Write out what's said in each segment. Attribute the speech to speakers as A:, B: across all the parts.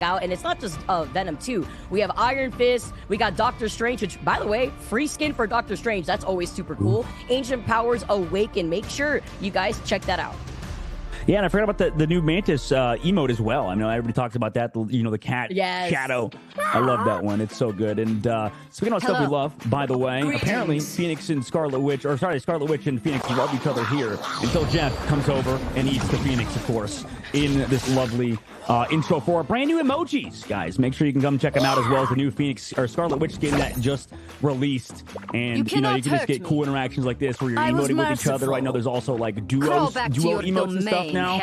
A: out, and it's not just Venom too. We have Iron Fist, we got Doctor Strange, which, by the way, free skin for Doctor Strange. That's always super cool. Ancient Powers Awaken. Make sure you guys check that out.
B: Yeah, and I forgot about the new Mantis emote as well. I know everybody talks about that. The cat shadow. I love that one. It's so good. And speaking of stuff we love, by the way, apparently Phoenix and Scarlet Witch, Scarlet Witch and Phoenix love each other here until Jeff comes over and eats the Phoenix, of course, in this lovely intro for brand new emojis, guys. Make sure you can come check them out, as well as the new Phoenix or Scarlet Witch skin that just released. And you can just get cool interactions like this where you're emoting with each other. I know there's also like duo emotes and stuff now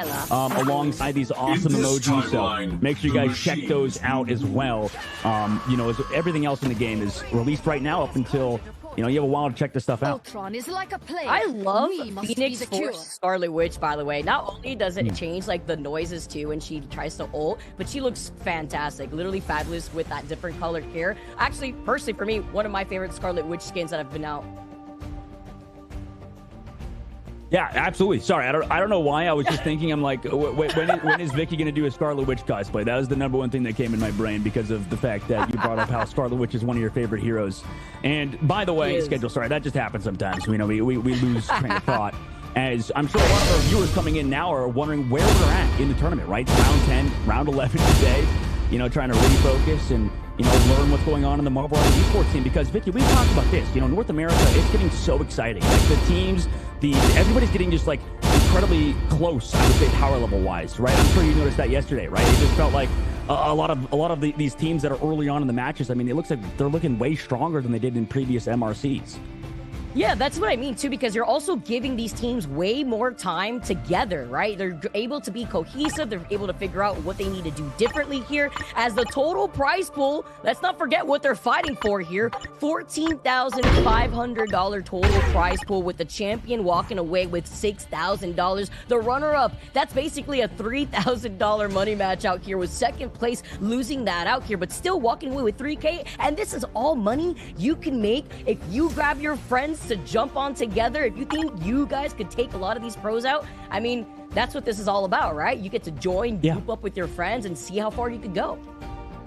B: alongside these awesome emojis. So make sure you guys check those out as well. As everything else in the game is released right now up until you have a while to check this stuff out.
C: Is like a player.
A: I love Phoenix for Scarlet Witch, by the way. Not only does it change like the noises too when she tries to ult, but she looks fantastic, literally fabulous with that different colored hair. Actually, personally for me, one of my favorite Scarlet Witch skins that have been out.
B: Yeah, absolutely. Sorry, I don't know why. I was just thinking, I'm like, when is Vicky going to do a Scarlet Witch cosplay? That was the number one thing that came in my brain because of the fact that you brought up how Scarlet Witch is one of your favorite heroes. And by the way, schedule, sorry, that just happens sometimes. We lose train of thought. As I'm sure a lot of our viewers coming in now are wondering where we're at in the tournament, right? It's round 10, round 11 today, trying to refocus and learn what's going on in the Marvel Rivals esports team. Because Vicky, we've talked about this. North America, it's getting so exciting. Like the teams, everybody's getting just like incredibly close. I would say power level wise, right? I'm sure you noticed that yesterday, right? It just felt like a lot of these teams that are early on in the matches. I mean, it looks like they're looking way stronger than they did in previous MRCs.
A: Yeah, that's what I mean, too, because you're also giving these teams way more time together, right? They're able to be cohesive. They're able to figure out what they need to do differently here. As the total prize pool, let's not forget what they're fighting for here. $14,500 total prize pool, with the champion walking away with $6,000. The runner-up, that's basically a $3,000 money match out here, with second place losing that out here, but still walking away with $3K. And this is all money you can make if you grab your friends to jump on together. If you think you guys could take a lot of these pros out, I mean, that's what this is all about, right? You get to join, group up with your friends, and see how far you could go.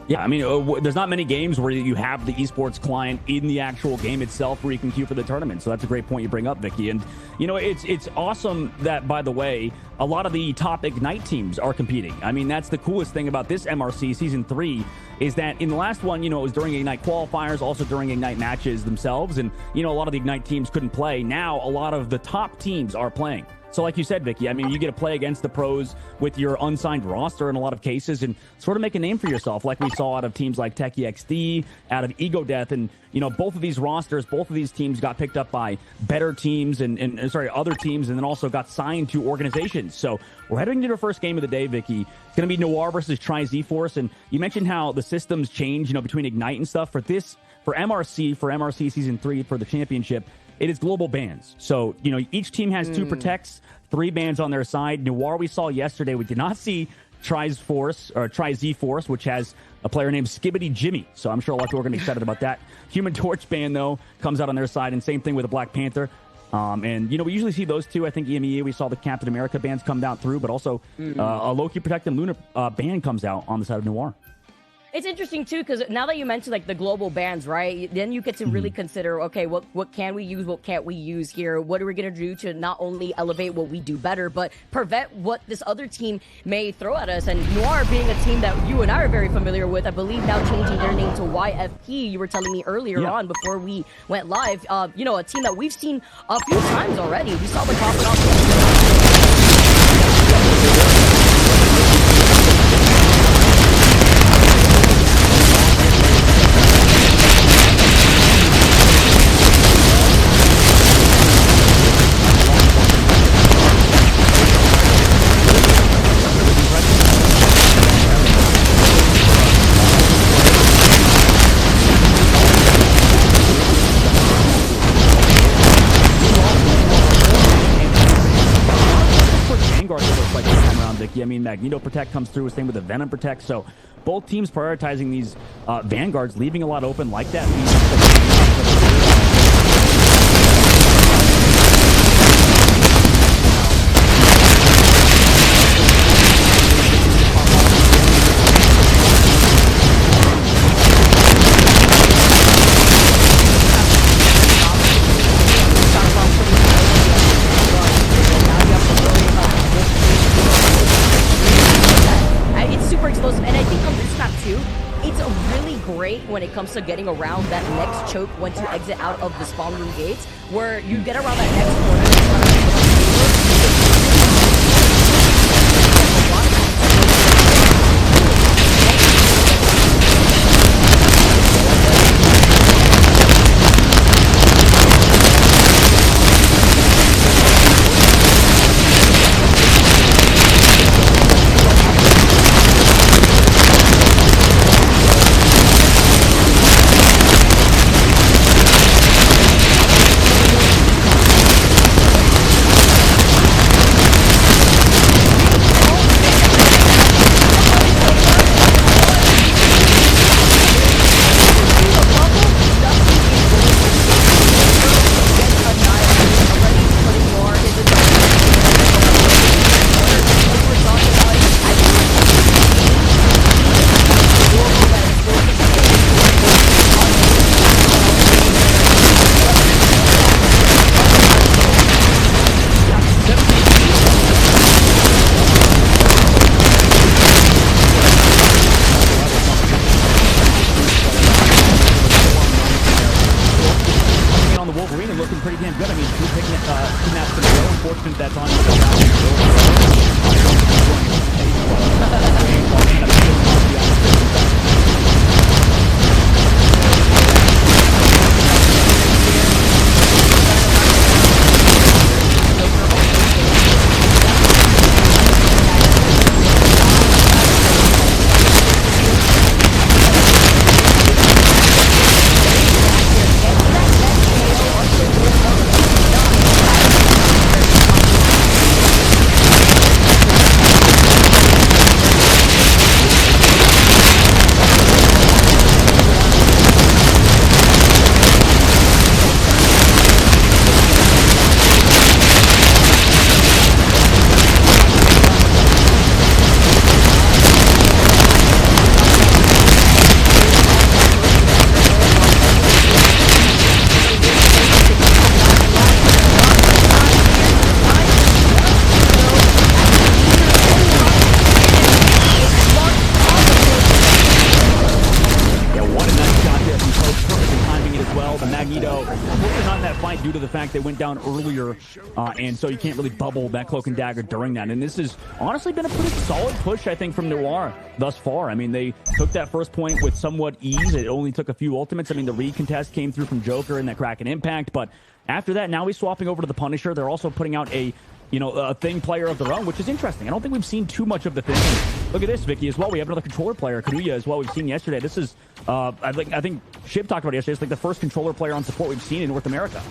B: Yeah, I mean, there's not many games where you have the esports client in the actual game itself where you can queue for the tournament. So that's a great point you bring up, Vicky. And, it's awesome that, by the way, a lot of the top Ignite teams are competing. I mean, that's the coolest thing about this MRC Season 3 is that in the last one, it was during Ignite qualifiers, also during Ignite matches themselves. And, a lot of the Ignite teams couldn't play. Now, a lot of the top teams are playing. So like you said, Vicky, I mean, you get to play against the pros with your unsigned roster in a lot of cases and sort of make a name for yourself, like we saw out of teams like Techie XD, out of Ego Death. And, both of these rosters, both of these teams got picked up by better teams and other teams, and then also got signed to organizations. So we're heading into the first game of the day, Vicky. It's going to be Noir versus Tri-Z-Force. And you mentioned how the systems change, between Ignite and stuff. For MRC Season 3 for the championship, it is global bans. So, each team has 2 protects, 3 bans on their side. Noir we saw yesterday. We did not see Tri-Z-Force, which has a player named Skibbity Jimmy. So I'm sure a lot of people are going to be excited about that. Human Torch ban, though, comes out on their side, and same thing with the Black Panther. And, we usually see those two. I think EMEA, we saw the Captain America bans come down through, but also a Loki Protect and Luna ban comes out on the side of Noir.
A: It's interesting, too, because now that you mentioned, like, the global bans, right, then you get to really consider, okay, what can we use, what can't we use here? What are we going to do to not only elevate what we do better, but prevent what this other team may throw at us? And Noir being a team that you and I are very familiar with, I believe now changing their name to YFP, you were telling me earlier on before we went live, a team that we've seen a few times already. We saw the confidence.
B: I mean, Magneto Protect comes through, same with the Venom Protect. So both teams prioritizing these Vanguards, leaving a lot open like that.
A: think on this map too, it's really great when it comes to getting around that next choke once you exit out of the spawn room gates, where you get around that next corner.
B: Looking pretty damn good. I mean, two kidnaps in a row. Unfortunate that's on. Due to the fact they went down earlier, and so you can't really bubble that cloak and dagger during that. And this has honestly been a pretty solid push, I think, from Noir thus far. I mean, they took that first point with somewhat ease. It only took a few ultimates. I mean, the recontest came through from Joker and that Kraken impact, but after that, now he's swapping over to the Punisher. They're also putting out a Thing player of their own, which is interesting. I don't think we've seen too much of the Thing. Look at this, Vicky, as well. We have another controller player, Kanuya, as well. We've seen yesterday. This is, I think Shib talked about it yesterday. It's like the first controller player on support we've seen in North America.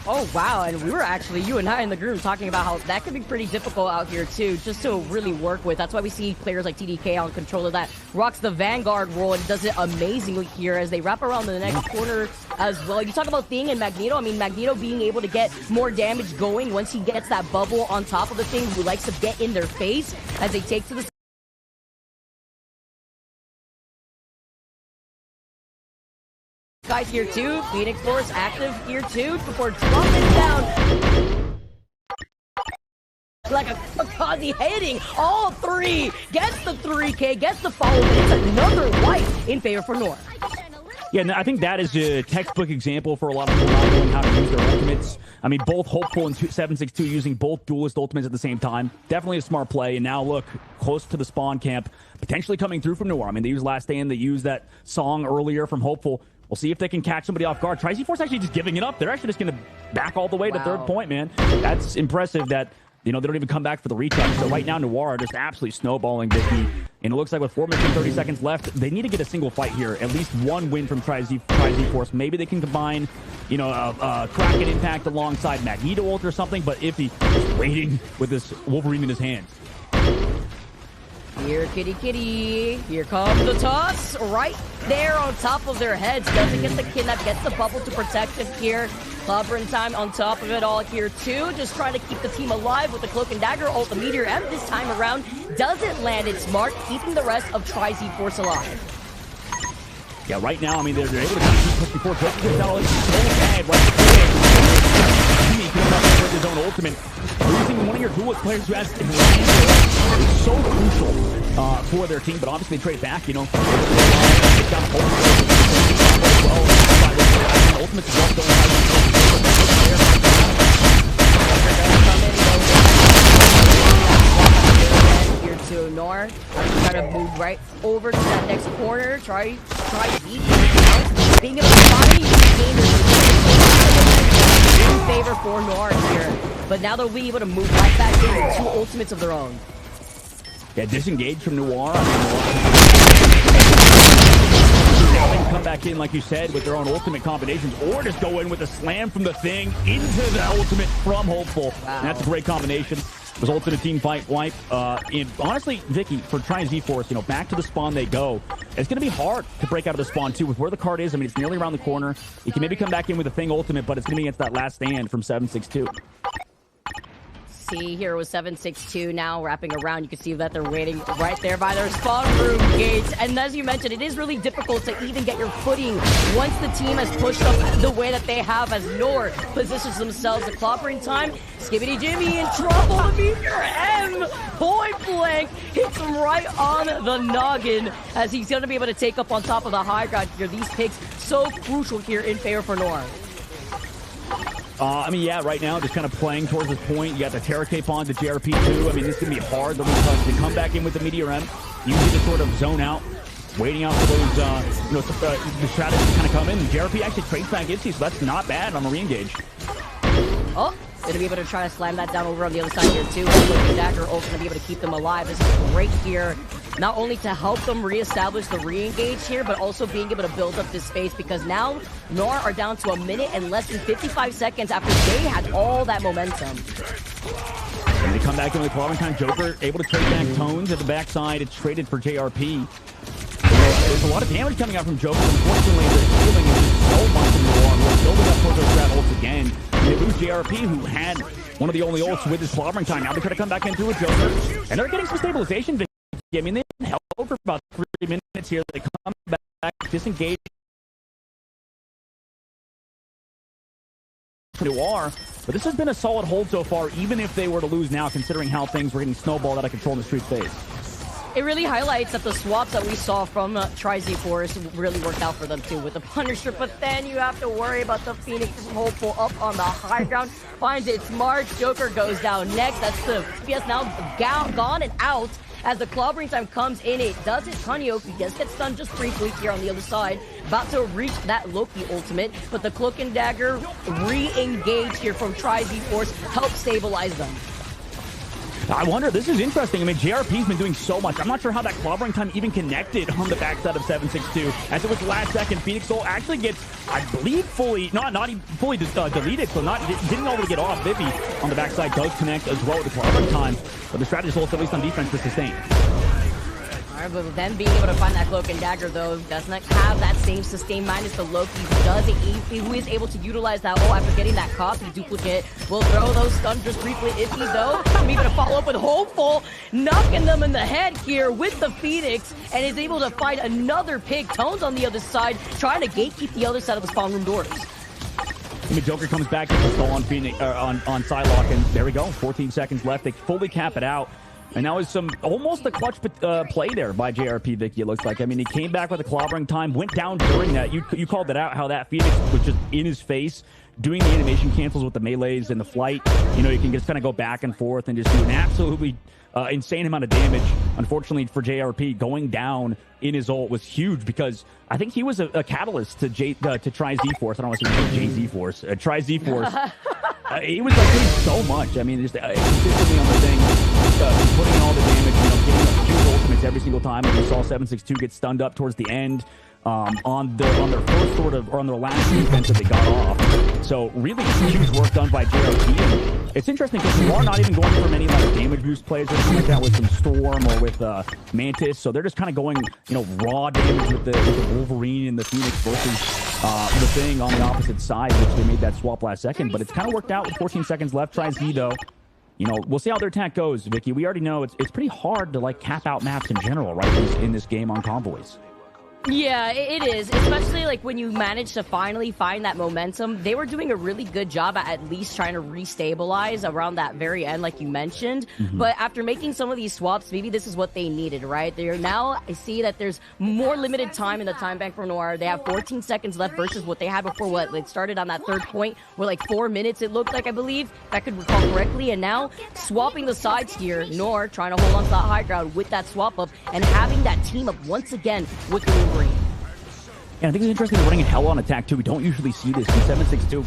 A: Oh, wow. And we were actually, you and I in the group, talking about how that could be pretty difficult out here, too, just to really work with. That's why we see players like TDK on controller that rocks the Vanguard role and does it amazingly here as they wrap around the next corner as well. You talk about Thing and Magneto. I mean, Magneto being able to get more damage going once he gets that bubble on top of the Thing, who likes to get in their face as they take to the guys here too. Phoenix Force active here too before dropping down like a kamikaze, hitting all three. Gets the 3K, gets the follow, but it's another wipe in favor for North.
B: Yeah, and I think that is a textbook example for a lot of people not knowing how to use their ultimates. I mean, both Hopeful and 762 using both duelist ultimates at the same time. Definitely a smart play. And now look, close to the spawn camp, potentially coming through from Noir. I mean, they used Last Stand. They used that song earlier from Hopeful. We'll see if they can catch somebody off guard. Tri-Z-Force actually just giving it up. They're actually just going to back all the way to third point, man. That's impressive that, they don't even come back for the retouch. So right now, Noir are just absolutely snowballing Vicky. And it looks like with 4 minutes and 30 seconds left, they need to get a single fight here. At least one win from Tri-Z-Force. Maybe they can combine, Kraken impact alongside Magneto ult or something. But Iffy is waiting with this Wolverine in his hands.
A: Here, kitty, kitty. Here comes the toss. Right there on top of their heads. Doesn't get the kidnap. Gets the bubble to protect him here. Clobbering time on top of it all here, too. Just trying to keep the team alive with the Cloak and Dagger ult. The Meteor M this time around doesn't land it smart, keeping the rest of Tri-Z-Force alive.
B: Yeah, right now, I mean, they're able to keep pushing forward. Joker gets out right his own ultimate. Losing one of your duelist players who has is so crucial for their team, but obviously they trade back, you know. Ultimate
A: here to Nor. Try to move right over to that next corner. Try beat being able to finally regain in favor for Nor here. But now they'll be able to move right back in with 2 ultimates of their own.
B: Yeah, disengage from Noir. Come back in, like you said, with their own ultimate combinations, or just go in with a slam from the thing into the ultimate from Hopeful. Wow. And that's a great combination. It was ultimate team fight wipe. And honestly, Vicky, for Try Z-Force, you know, back to the spawn they go. It's going to be hard to break out of the spawn, too, with where the card is. I mean, it's nearly around the corner. You can maybe come back in with a thing ultimate, but it's going to be against that last stand from 762.
A: See, here was 762 now wrapping around. You can see that they're waiting right there by their spawn room gates. And as you mentioned, it is really difficult to even get your footing once the team has pushed up the way that they have as Nor positions themselves. The clobbering time, Skibbity Jimmy in trouble. The Meteor M point blank hits him right on the noggin as he's going to be able to take up on top of the high ground here. These picks so crucial here in favor for Nor.
B: I mean, yeah, right now, just kind of playing towards this point. You got the Terra Cape on to JRP too. I mean, this is going to be hard. They'll be come back in with the Meteor M. Usually just sort of zone out, waiting out for those, you know, the strategies to kind of come in. And JRP actually trades back Ipsy, so that's not bad on a re-engage.
A: Oh, gonna be able to try to slam that down over on the other side here too. Looking Dagger also gonna be able to keep them alive. This is great here, not only to help them reestablish the re-engage here, but also being able to build up this space because now Nor are down to 1 minute and less than 55 seconds after they had all that momentum.
B: And they come back in with Clobbering Joker, able to trade back Tones at the backside. It's traded for JRP. There's a lot of damage coming out from Joker. Unfortunately, the healing is just so much in the wall. We're building up towards those grab ults again. They lose JRP, who had one of the only ults with his clobbering time. Now they try to come back in through a Joker. And they're getting some stabilization. I mean, they've been held for about 3 minutes here. They come back, disengage. Noir, but this has been a solid hold so far, even if they were to lose now, considering how things were getting snowballed out of control in the street phase.
A: It really highlights that the swaps that we saw from Try Z-Force really worked out for them too with the Punisher, but then you have to worry about the Phoenix Hopeful up on the high ground, finds its mark, Joker goes down next. That's the FPS now gone and out as the clobbering time comes in. It does hit Kanyo, he does get stunned just briefly here on the other side, about to reach that Loki ultimate, but the Cloak and Dagger re-engage here from Try Z-Force helps stabilize them.
B: I wonder, this is interesting. I mean, JRP's been doing so much. I'm not sure how that clobbering time even connected on the backside of 762. As it was last second, Phoenix Soul actually gets, I believe, fully, not even fully deleted, so didn't all get off. Vivi on the backside does connect as well with the clobbering time, but the strategist holds at least on defense to sustain.
A: Alright, but then being able to find that Cloak and Dagger, though, does not have that same sustain minus the Loki. Who is able to utilize that after getting that copy duplicate. Will throw those stuns just briefly. Iffy, though, maybe to follow up with Hopeful, knocking them in the head here with the Phoenix, and is able to find another pick. Tones on the other side, trying to gatekeep the other side of the spawn room doors.
B: I mean, Joker comes back, gets the stall on Phoenix, on Psylocke, and there we go. 14 seconds left. They fully cap it out. And that was almost a clutch play there by JRP, Vicky, it looks like. I mean, he came back with a clobbering time, went down during that. You called it out, how that Phoenix was just in his face, doing the animation cancels with the melees and the flight. You know, you can just kind of go back and forth and just do an absolutely insane amount of damage. Unfortunately for JRP, going down in his ult was huge because I think he was a catalyst to Try Z-Force. I don't want to say J-Z-Force. Try Z-Force. He was like doing so much. I mean, just consistently on the thing, putting all the damage, you know, getting up 2 ultimates every single time. And we saw 762 get stunned up towards the end on their first sort of, or on their last defense that they got off. So really huge work done by JRP. And it's interesting because you are not even going for many like damage boost plays or something like that with some Storm or with Mantis. So they're just kind of going, you know, raw damage with the Wolverine and the Phoenix versus the thing on the opposite side, which they made that swap last second. But it's kind of worked out with 14 seconds left. Try Z though. You know, we'll see how their attack goes, Vicky. We already know it's pretty hard to like cap out maps in general, right? In this game on Convoys.
A: Yeah, it is, especially like when you manage to finally find that momentum. They were doing a really good job at least trying to restabilize around that very end, like you mentioned. But after making some of these swaps, maybe this is what they needed, right? They're now, I see that there's more limited time in the time bank for Noir. They have 14 seconds left versus what they had before. What, they started on that third point where like 4 minutes it looked like, I believe, if I could recall correctly. And now swapping the sides here, Noir trying to hold on to that high ground with that swap up and having that team up once again with the Wolverine.
B: And I think it's interesting they're running a hell on attack too. We don't usually see this in 7-6-2.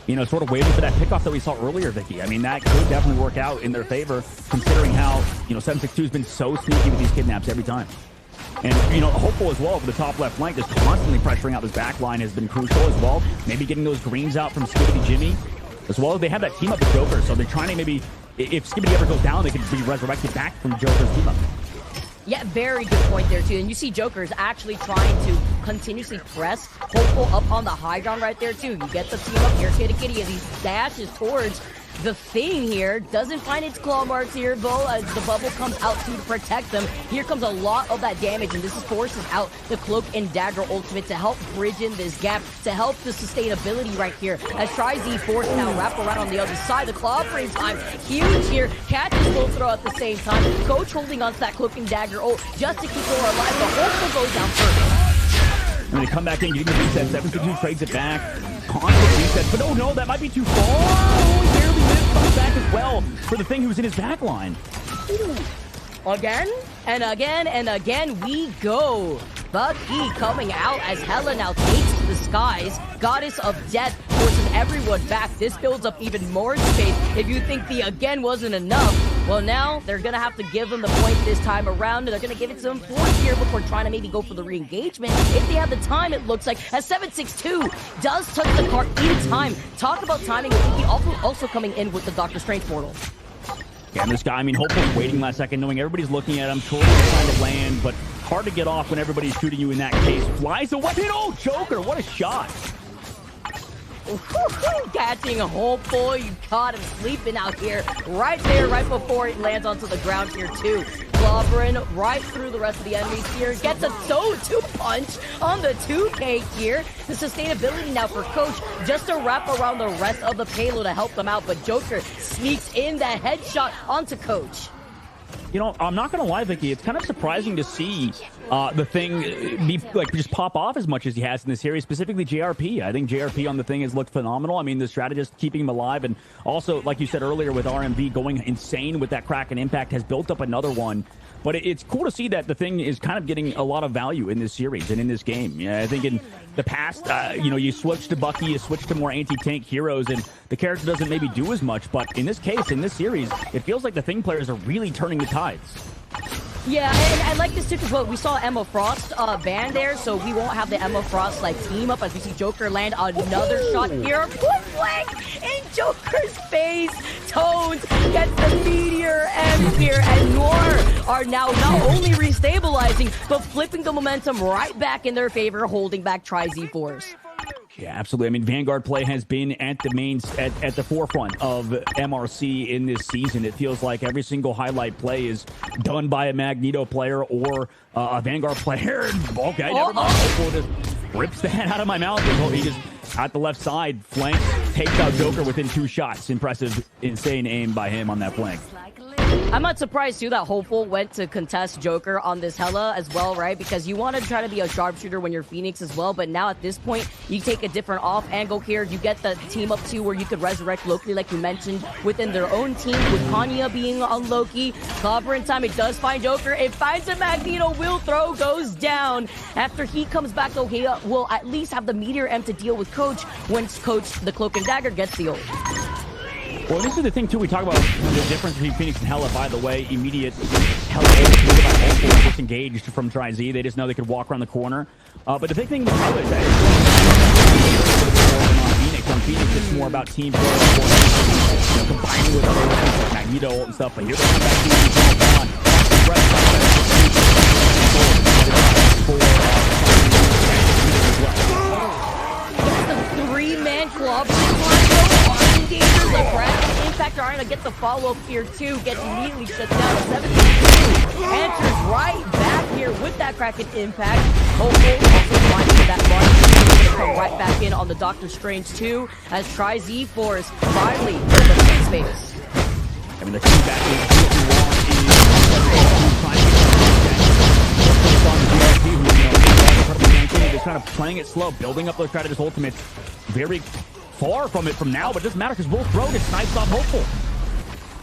B: You know, sort of waiting for that pickoff that we saw earlier, Vicky. I mean, that could definitely work out in their favor, considering how, you know, 7-6-2 has been so sneaky with these kidnaps every time. And, you know, hopeful as well for the top left flank, just constantly pressuring out this back line has been crucial as well. Maybe getting those greens out from Skibbity Jimmy, as well as they have that team up with Joker, so they're trying to maybe, if Skibbity ever goes down, they could be resurrected back from Joker's team up.
A: Yeah, very good point there, too. And you see Joker's actually trying to continuously press Hopeful up on the high ground right there, too. You get the team up here, Kitty Kitty, as he dashes towards the Thing here. Doesn't find its claw marks here, though, as the bubble comes out to protect them. Here comes a lot of that damage, and this forces out the Cloak and Dagger ultimate to help bridge in this gap, to help the sustainability right here. As TriZ force now wrap around on the other side. The claw frame time, huge here. Catches full throw at the same time. Coach holding on to that Cloak and Dagger ult just to keep her alive. The Hopeful goes down first.
B: And they come back in, getting the reset. 7-2 trades it back. Constant resets, but oh no, that might be too far. Oh, he barely missed, comes back as well for the Thing who's in his back line.
A: Again and again and again we go. Bucky coming out as Hela now takes to the skies. Goddess of Death forces everyone back. This builds up even more space. If you think the again wasn't enough, well, now they're going to have to give them the point this time around. They're going to give it to them fourth here before trying to maybe go for the re-engagement. If they have the time, it looks like, as 7-6-2 does touch the cart in time. Talk about timing. He also coming in with the Doctor Strange portal.
B: Yeah, and this guy, I mean, Hopeful's waiting last second, knowing everybody's looking at him, totally trying to land, but hard to get off when everybody's shooting you in that case. Flies away. Oh, Joker, what a shot.
A: Catching a Hopeful. You caught him sleeping out here right there, right before it lands onto the ground here, too. Clobbering right through the rest of the enemies here. Gets a 2 punch on the 2K here. The sustainability now for Coach just to wrap around the rest of the payload to help them out. But Joker sneaks in that headshot onto Coach.
B: You know, I'm not going to lie, Vicky. It's kind of surprising to see the Thing be, like, just pop off as much as he has in this series, specifically JRP. I think JRP on the Thing has looked phenomenal. I mean, the strategist keeping him alive, and also, like you said earlier, with RMV going insane with that Kraken impact, has built up another one. But it's cool to see that the Thing is kind of getting a lot of value in this series and in this game. Yeah, I think in the past, you know, you switch to Bucky, you switch to more anti-tank heroes, and the character doesn't maybe do as much. But in this case, in this series, it feels like the Thing players are really turning the tides.
A: Yeah, and I like this too, because we saw Emma Frost banned there, so we won't have the Emma Frost like team up as we see Joker land another shot here. Point blank in Joker's face. Tones gets the Meteor M here, and Noir are now not only restabilizing, but flipping the momentum right back in their favor, holding back TriZ Force.
B: Yeah, absolutely. I mean, Vanguard play has been at the at the forefront of MRC in this season. It feels like every single highlight play is done by a Magneto player or a Vanguard player. Okay, never mind. Just rips the head out of my mouth. He just at the left side flank takes out Joker within 2 shots. Impressive, insane aim by him on that flank.
A: I'm not surprised, too, that Hopeful went to contest Joker on this Hela as well, right? Because you want to try to be a sharpshooter when you're Phoenix as well, but now at this point, you take a different off angle here. You get the team up, too, where you could resurrect locally, like you mentioned, within their own team, with Kanya being on Loki. Cover in time, it does find Joker. It finds a Magneto. Will throw goes down. After he comes back, though, he will at least have the Meteor M to deal with Coach once Coach, the Cloak and Dagger, gets the ult.
B: Well, this is the thing, too. We talk about the difference between Phoenix and Hela, by the way. Immediate Hela disengaged from TriZ. They just know they could walk around the corner. But the big thing with Hela is that on Phoenix, it's more about team play, combining with other weapons like Magneto and stuff. But here they come back
A: the 3-man club. In fact, are gonna get the follow-up here too. Gets immediately shut down. 7-2 enters right back here. here with that Kraken impact. Hopeful also finding that run. Come right back in on the Doctor Strange 2 as Try Z-Force finally in the space.
B: I mean, the team back is what you want in just kind of playing it slow, building up those strategist ultimates. Very far from it from now, but it doesn't matter because Will throw it, snipes off Hopeful.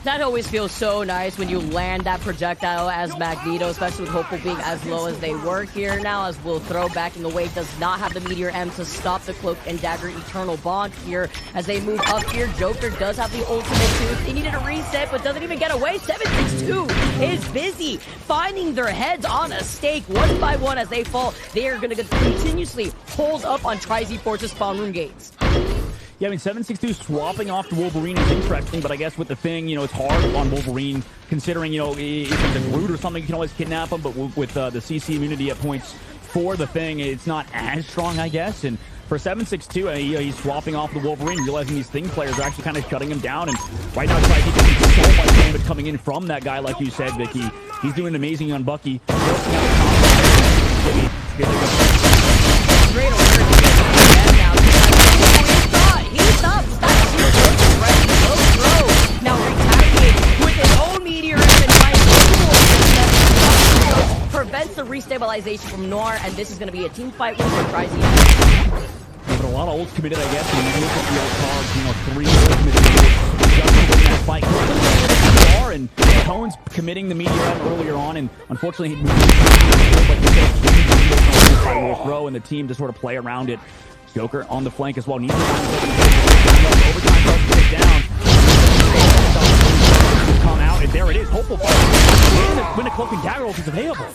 A: That always feels so nice when you land that projectile as Magneto, especially with Hopeful being as low as they were here now, as Will throw backing away, does not have the Meteor M to stop the Cloak and Dagger Eternal Bond here as they move up here. Joker does have the ultimate too. They needed a reset, but doesn't even get away. 762 is busy finding their heads on a stake one by one as they fall. They are going to continuously hold up on Try Z-Force's spawn room gates.
B: Yeah, I mean, 762 swapping off the Wolverine is interesting, but I guess with the thing, it's hard on Wolverine, considering, if it's a Groot or something, you can always kidnap him, but with the CC immunity at points for the thing, it's not as strong, I guess, and for 762, he's swapping off the Wolverine, realizing these thing players are actually kind of shutting him down, and right now, he's getting so much damage coming in from that guy, like you said, Vicky. He's doing amazing on Bucky. Great alert. He's up.
A: Ready. Low throw. Now retaliating with his own meteor and prevents the restabilization from Noir, and this is going to be a team fight win for Try Z.
B: But a lot of ults committed, I guess. When you look at the old cards, 3 ultimates just to win that fight. And Cohen's committing the meteor earlier on, and unfortunately, he will throw, and the team to sort of play around it. Joker on the flank as well. Needs to find overtime does get down. Come out, and there it is. Hopeful when a Cloak and Dagger ult is available.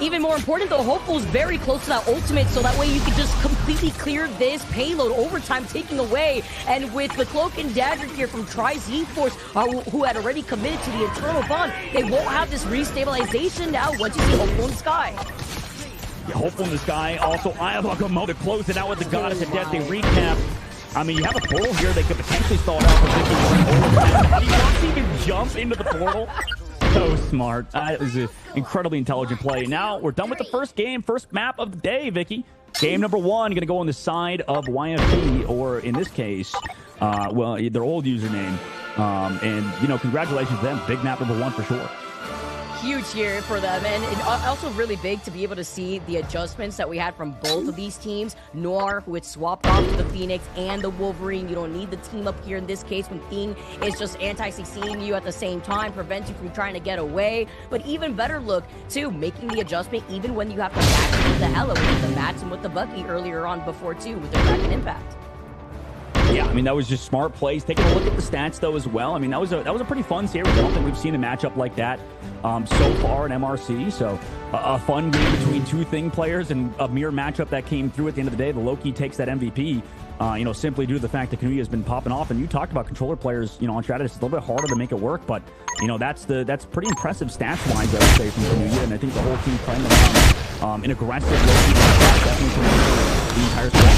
A: Even more important, though, Hopeful's very close to that ultimate, so that way you can just completely clear this payload. Overtime taking away, and with the Cloak and Dagger here from Try Z-Force, who had already committed to the Eternal Bond, they won't have this restabilization now once you see Hopeful in the sky.
B: Yeah, Hopeful in the sky. Also, Ayabakumo to close it out with the Goddess of Death. They recap. I mean, you have a portal here. They could potentially stall it out for Vicky. He wants to even jump into the portal. So smart. That was an incredibly intelligent play. Now, we're done with the first game, first map of the day, Vicky. Game number 1, going to go on the side of YFP, or in this case, well, their old username. And, congratulations to them. Big map number 1 for sure.
A: Huge here for them, and also really big to be able to see the adjustments that we had from both of these teams. Noir, who had swapped off to the Phoenix, and the Wolverine. You don't need the team up here in this case when Thing is just anti-CCing you at the same time, prevents you from trying to get away. But even better look, too, making the adjustment even when you have to match with the Hella, with the Mats and with the Bucky earlier on before, too, with the Kraken impact.
B: Yeah, I mean, that was just smart plays. Taking a look at the stats, though, as well. I mean, that was a pretty fun series. I don't think we've seen a matchup like that so far in MRC. So a fun game between 2 Thing players and a mere matchup that came through at the end of the day. The Loki takes that MVP, simply due to the fact that Kanuya has been popping off. And you talked about controller players, on strategists. It's a little bit harder to make it work, but, that's pretty impressive stats-wise, I would say, from Kanuya. And I think the whole team playing around an aggressive Loki definitely the entire squad.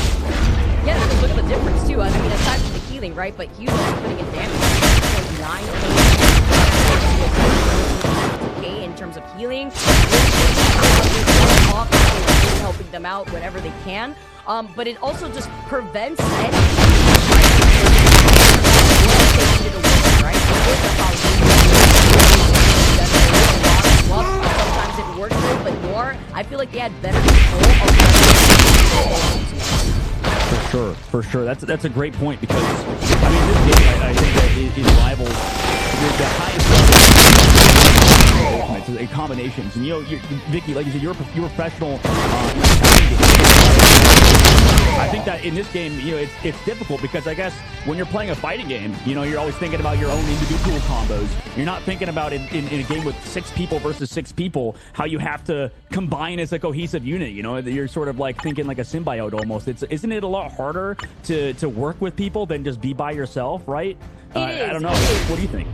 A: Yeah, look at the difference, too. I mean, aside from the healing, right? But Hughes also putting in damage. 9K in terms of healing. Helping them out whenever they can. But it also just prevents any... right? Sometimes it worked good, but more, I feel like they had better control of
B: For sure. That's a great point because, I mean, this game, I think that is rivals with the highest combinations. And, Vicky, like you said, you're a professional. I think that in this game, it's difficult because I guess when you're playing a fighting game, you're always thinking about your own individual combos. You're not thinking about it in a game with 6 people versus 6 people, how you have to combine as a cohesive unit. You're sort of like thinking like a symbiote almost. Isn't it a lot harder to work with people than just be by yourself, right? I don't know. What do you think?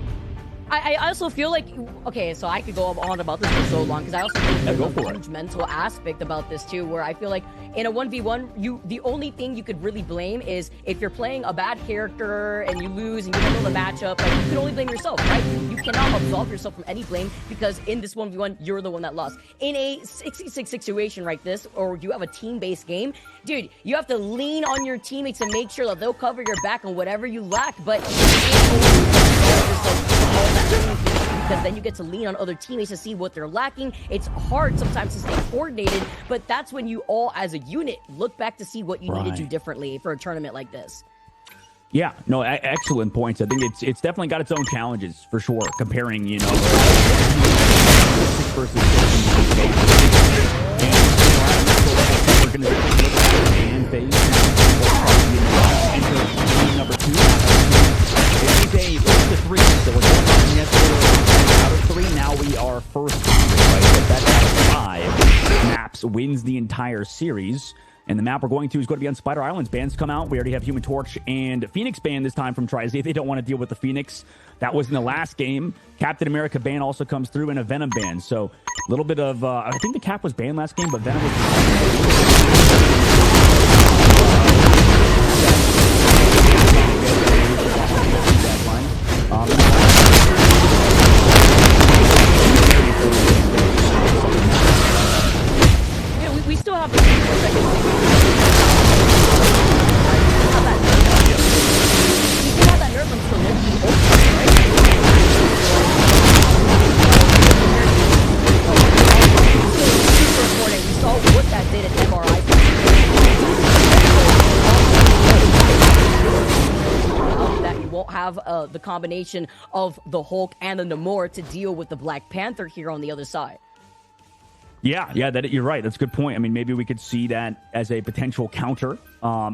A: I also feel like, okay, so I could go on about this for so long, because I also think there's a huge
B: it.
A: mental aspect about this too, where I feel like in a 1v1, the only thing you could really blame is if you're playing a bad character and you lose and you don't know the matchup, like, you can only blame yourself, right? You cannot absolve yourself from any blame, because in this 1v1, you're the one that lost. In a 66 situation like this, or you have a team-based game, dude, you have to lean on your teammates and make sure that they'll cover your back on whatever you lack, but because then you get to lean on other teammates to see what they're lacking. It's hard sometimes to stay coordinated, but that's when you all as a unit look back to see what you need to do differently for a tournament like this.
B: Yeah, no, excellent points. I think it's definitely got its own challenges for sure. Comparing, you know, 6 versus 6 and phase number 2. It is a 3, so we're going out of 3. Now we are first, right? But that's out of 5 maps wins the entire series. And the map we're going to is going to be on Spider Islands. Bans come out. We already have Human Torch and Phoenix ban this time from TriZ. They don't want to deal with the Phoenix. That was in the last game. Captain America ban also comes through, and a Venom ban. So a little bit of, I think the Cap was banned last game, but Venom was...
A: We still have the same that nerf from Solidarity ultimate, right? Super important. We saw what that did at MRI. That you won't have the combination of the Hulk and the Namor to deal with the Black Panther here on the other side.
B: Yeah, you're right. That's a good point. I mean, maybe we could see that as a potential counter.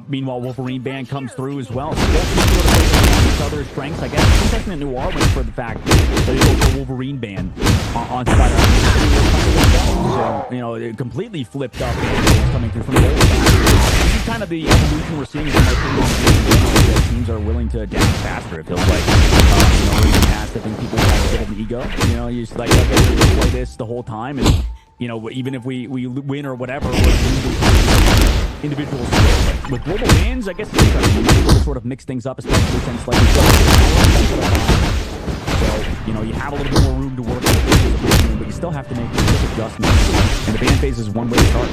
B: Meanwhile, Wolverine ban comes through as well. So each other's strengths, I guess. I'm guessing that Noir went for the fact that he goes for Wolverine ban on Spider. So, you know, it completely flipped up coming through from the old side. This is kind of the evolution we're seeing in the teams are willing to adapt faster. It feels like, you know, in the past, I think people have a bit of an ego. You know, you just like, okay, we're going to play this the whole time, and you know, even if we win or whatever, individual skills. With global bans, I guess it's interesting to sort of mix things up, especially since like so, you know, you have a little bit more room to work with, but you still have to make quick adjustments. And the ban phase is one way to start.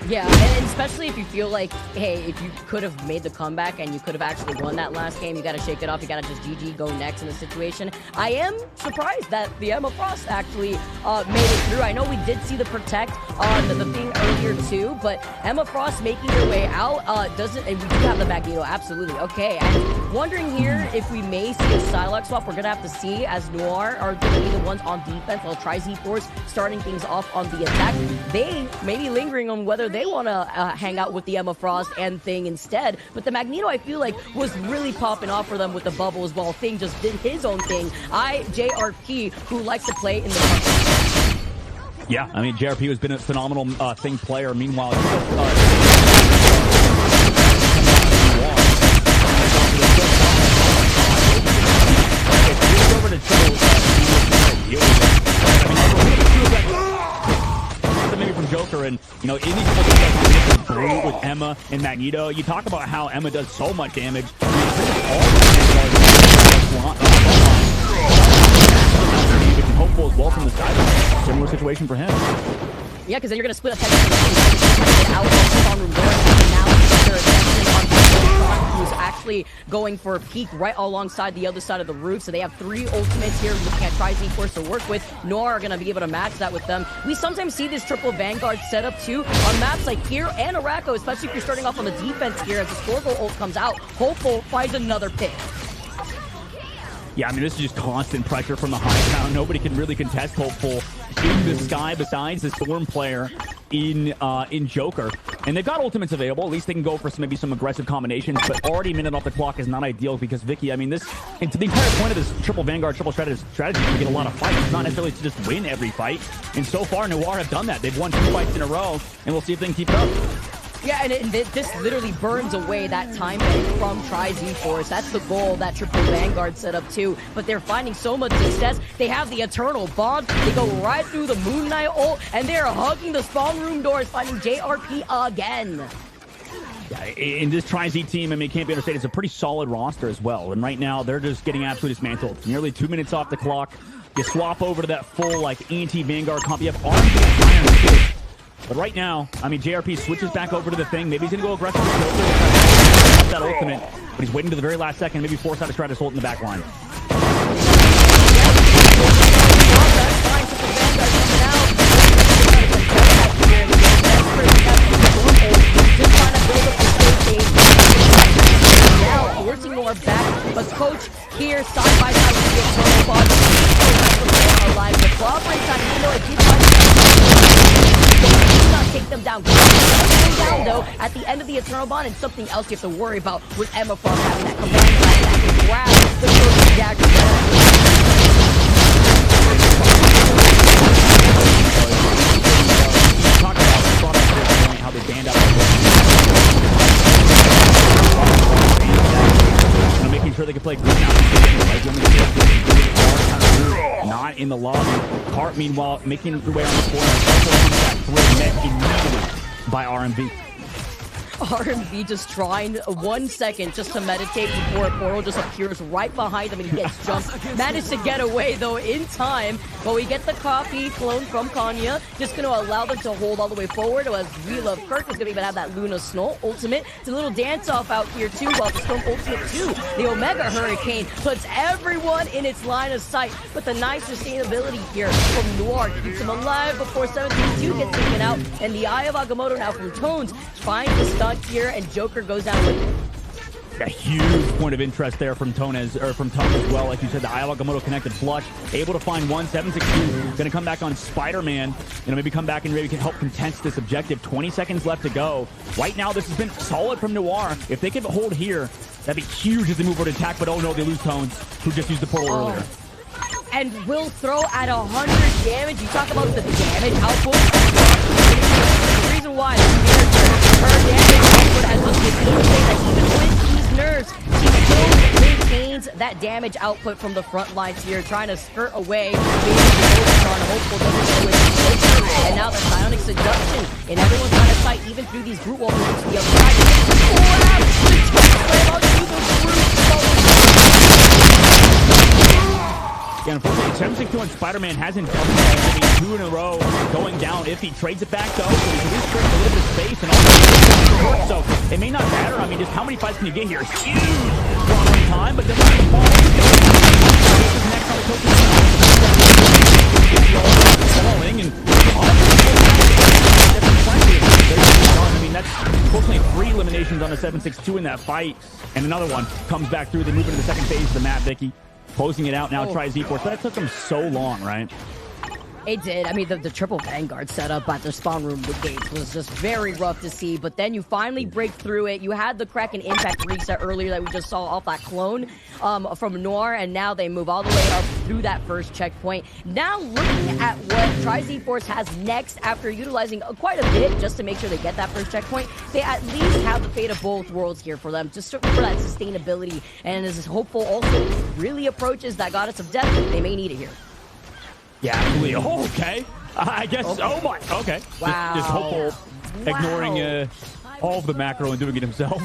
A: Yeah, and especially if you feel like, hey, if you could have made the comeback and you could have actually won that last game, you got to shake it off. You got to just GG, go next in the situation. I am surprised that the Emma Frost actually made it through. I know we did see the Protect on the thing earlier too, but Emma Frost making her way out doesn't, and we do have the Magneto, absolutely. Okay, I'm wondering here if we may see a Psylocke swap. We're going to have to see, as Noir are going to be the ones on defense, while TriZ Force starting things off on the attack. They may be lingering on whether they want to hang out with the Emma Frost and Thing instead, but the Magneto, I feel like, was really popping off for them with the bubbles while Thing just did his own thing. JRP, who likes to play in the
B: yeah, I mean, JRP has been a phenomenal Thing player. Meanwhile, maybe from Joker, and you know, in these with Emma and Magneto, you talk about how Emma does so much damage. Hopeful as well from the side. Similar situation for him.
A: Yeah, because then you're going to split up out on room door, who's actually going for a peek right alongside the other side of the roof. So they have 3 ultimates here, looking at TriZ Force to work with. Noir are going to be able to match that with them. We sometimes see this triple Vanguard setup too on maps like here and Araco, especially if you're starting off on the defense here. As the Scorpion ult comes out, Hopeful finds another pick.
B: Yeah, I mean, this is just constant pressure from the high ground. Nobody can really contest Hopeful in the sky besides the Storm player in Joker. And they've got ultimates available. At least they can go for maybe some aggressive combinations, but already a minute off the clock is not ideal because Vicky, I mean, this, and to the entire point of this triple Vanguard, triple strategy is to get a lot of fights. It's not necessarily to just win every fight. And so far, Noir have done that. They've won 2 fights in a row, and we'll see if they can keep it up.
A: Yeah, and this literally burns away that time bank from Tri-Z-Force. That's the goal, that triple Vanguard setup too. But they're finding so much success. They have the Eternal Bond. They go right through the Moon Knight ult, and they're hugging the spawn room doors, finding JRP again.
B: Yeah, in this Tri-Z team, I mean, it can't be understated, it's a pretty solid roster as well. And right now, they're just getting absolutely dismantled. Nearly 2 minutes off the clock. You swap over to that full, like, anti-Vanguard comp. You have RMB. But right now, I mean, JRP switches back over to the thing. Maybe he's going to go aggressive with that ultimate, but he's waiting to the very last second. Maybe force out to try to ult in the back line. Now forcing more back, but Coach here side by side with the Eternal Bond. Alive with Cooperate time, even though it did not take them down. Down though at the end of the Eternal Bond, and something else you have to worry about with MFR having that command line that can grab the Trojan dagger. Talk about how they banned out making sure they can play group now. Not in the lobby. Cart, meanwhile, making their way on the corner. Also met immediately by RMB.
A: RMB just trying 1 second just to meditate before a portal just appears right behind him and he gets jumped. Managed to get away though in time, but we get the copy clone from Kanya, just going to allow them to hold all the way forward as We Love Kirk is going to even have that Luna Snow ultimate. It's a little dance off out here too, while the Storm ultimate too. The Omega Hurricane puts everyone in its line of sight, but the nice sustainability here from Noir keeps him alive before 72 gets taken out, and the Eye of Agamotto now from Tones finds the stun here, and Joker goes down with it.
B: A huge point of interest there from Tone as well. Like you said, the Eye of Agamotto connected flush, able to find 762. Going to come back on Spider-Man. Maybe come back and maybe can help contest this objective. 20 seconds left to go. Right now, this has been solid from Noir. If they can hold here, that'd be huge as they move over to attack. But oh no, they lose Tones, who just used the portal earlier.
A: And will throw at 100 damage. You talk about the damage output. The reason why her damage output has looked that even with these nerfs, she still maintains that damage output from the front lines here, trying to skirt away. Hopeful doesn't go with. And now the Psionic Seduction in everyone's line of sight, even through these group walls. The other
B: Yeah, unfortunately, 762 on Spider-Man hasn't done that. 2 in a row going down. If he trades it back, though, so he can restrict a little bit of space and all. So it may not matter. I mean, just how many fights can you get here? Huge one time, but doesn't have fall. Falling and I mean, that's unfortunately 3 eliminations on the 762 in that fight, and another one comes back through. They move into the second phase of the map, Vicky. Closing it out now, tries Z-Force, but it took them so long, right?
A: It did. I mean, the triple Vanguard setup at the spawn room with gates was just very rough to see, but then you finally break through it. You had the Kraken Impact reset earlier that we just saw off that clone from Noir, and now they move all the way up through that first checkpoint. Now looking at what Tri-Z-Force has next after utilizing quite a bit just to make sure they get that first checkpoint, they at least have the fate of both worlds here for them, just for that sustainability, and as hopeful also really approaches that Goddess of Death, they may need it here.
B: Yeah, absolutely. Oh, okay. I guess. Okay. Oh my. Okay.
A: Wow.
B: Just hopeful, ignoring all of the macro and doing it himself.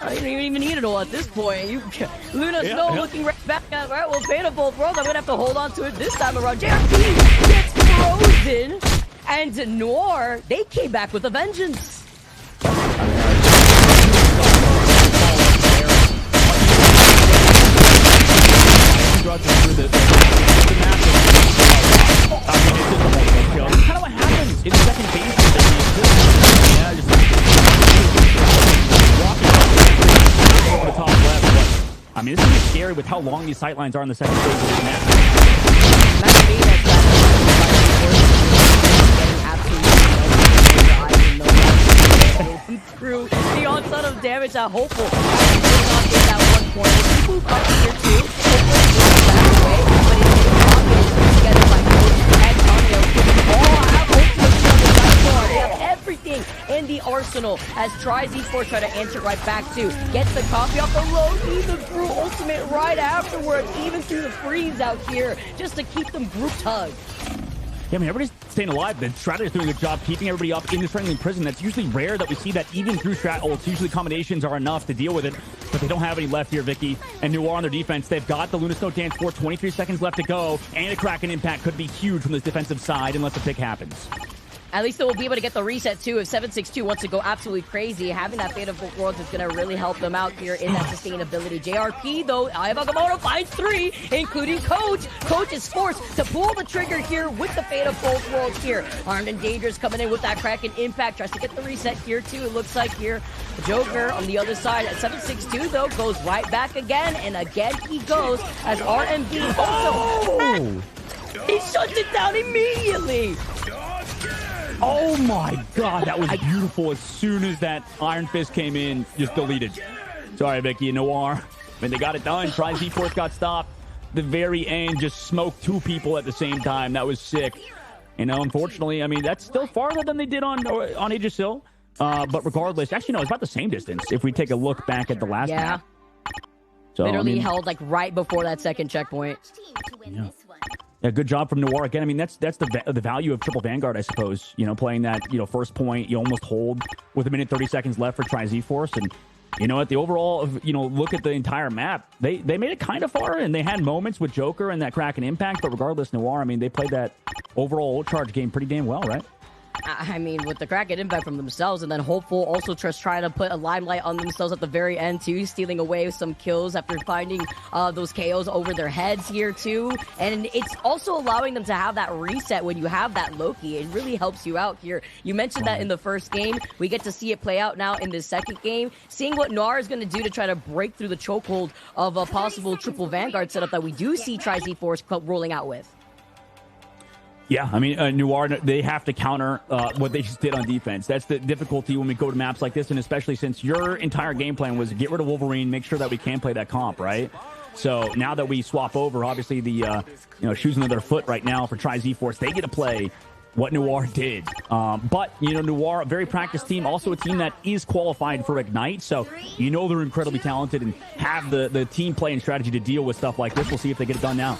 A: I don't even need it all at this point. Luna Snow looking right back at right. Well, Fate of both worlds. I'm gonna have to hold on to it this time around. JRP gets frozen, and Noir, they came back with a vengeance.
C: Through the map. I mean, it's just a multiple kill. Kind of what happens in the second phase. Yeah, just walking over the top left. But, I mean, this is gonna be scary with how long these sightlines are in the second phase of this map.
A: Through the onset of damage that Hopeful is at one point. If you move up here too, Hopeful is back away, but it's together by Coach and Tonio. All have Ultimate on the side floor. They arsenal as tries esports try to answer right back to. Gets the copy off the low, the Gru ultimate right afterwards, even through the freeze out here, just to keep them group tugged.
B: Yeah, I mean, everybody's staying alive. The Strat is doing a good job keeping everybody up in the friendly prison. That's usually rare that we see that even through Strat ults. Usually combinations are enough to deal with it, but they don't have any left here, Vicky. And Noir on their defense. They've got the Luna Snow Dance for 23 seconds left to go, and a Kraken impact could be huge from this defensive side unless the pick happens.
A: At least they will be able to get the reset, too. If 762 wants to go absolutely crazy, having that Fate of Both Worlds is going to really help them out here in that sustainability. JRP, though, Ayabagamoto finds 3, including Coach. Coach is forced to pull the trigger here with the Fate of Both Worlds here. Armed and Dangerous coming in with that Kraken impact. Tries to get the reset here, too. It looks like here. Joker on the other side at 762, though, goes right back again. And again he goes as RMB also... He shuts it down immediately!
B: Oh my god, that was beautiful. As soon as that Iron Fist came in, just deleted. Sorry, Vicky and Noir. I mean, they got it done. Try Z-Force got stopped. The very end, just smoked 2 people at the same time. That was sick. You know, unfortunately, I mean, that's still farther than they did on Aegis. But regardless, actually, no, it's about the same distance if we take a look back at the last map. So,
A: literally held like right before that second checkpoint.
B: Yeah, good job from Noir again. I mean, that's the value of Triple Vanguard, I suppose. You know, playing that, first point, you almost hold with a minute 30 seconds left for Tri-Z-Force. And, at the overall, look at the entire map. They made it kind of far, and they had moments with Joker and that Kraken impact. But regardless, Noir, I mean, they played that overall ult charge game pretty damn well, right?
A: I mean, with the Kraken impact from themselves, and then Hopeful also just trying to put a limelight on themselves at the very end, too, stealing away some kills after finding those KOs over their heads here, too. And it's also allowing them to have that reset when you have that Loki. It really helps you out here. You mentioned that in the first game. We get to see it play out now in this second game. Seeing what Noir is going to do to try to break through the chokehold of a possible triple Vanguard setup that we do see Tri-Z-Force rolling out with.
B: Yeah, I mean, Noir, they have to counter what they just did on defense. That's the difficulty when we go to maps like this, and especially since your entire game plan was get rid of Wolverine, make sure that we can play that comp, right? So now that we swap over, obviously the shoes under their foot right now for Tri-Z-Force, they get to play what Noir did. But, Noir, a very practiced team, also a team that is qualified for Ignite, so they're incredibly talented and have the team play and strategy to deal with stuff like this. We'll see if they get it done now.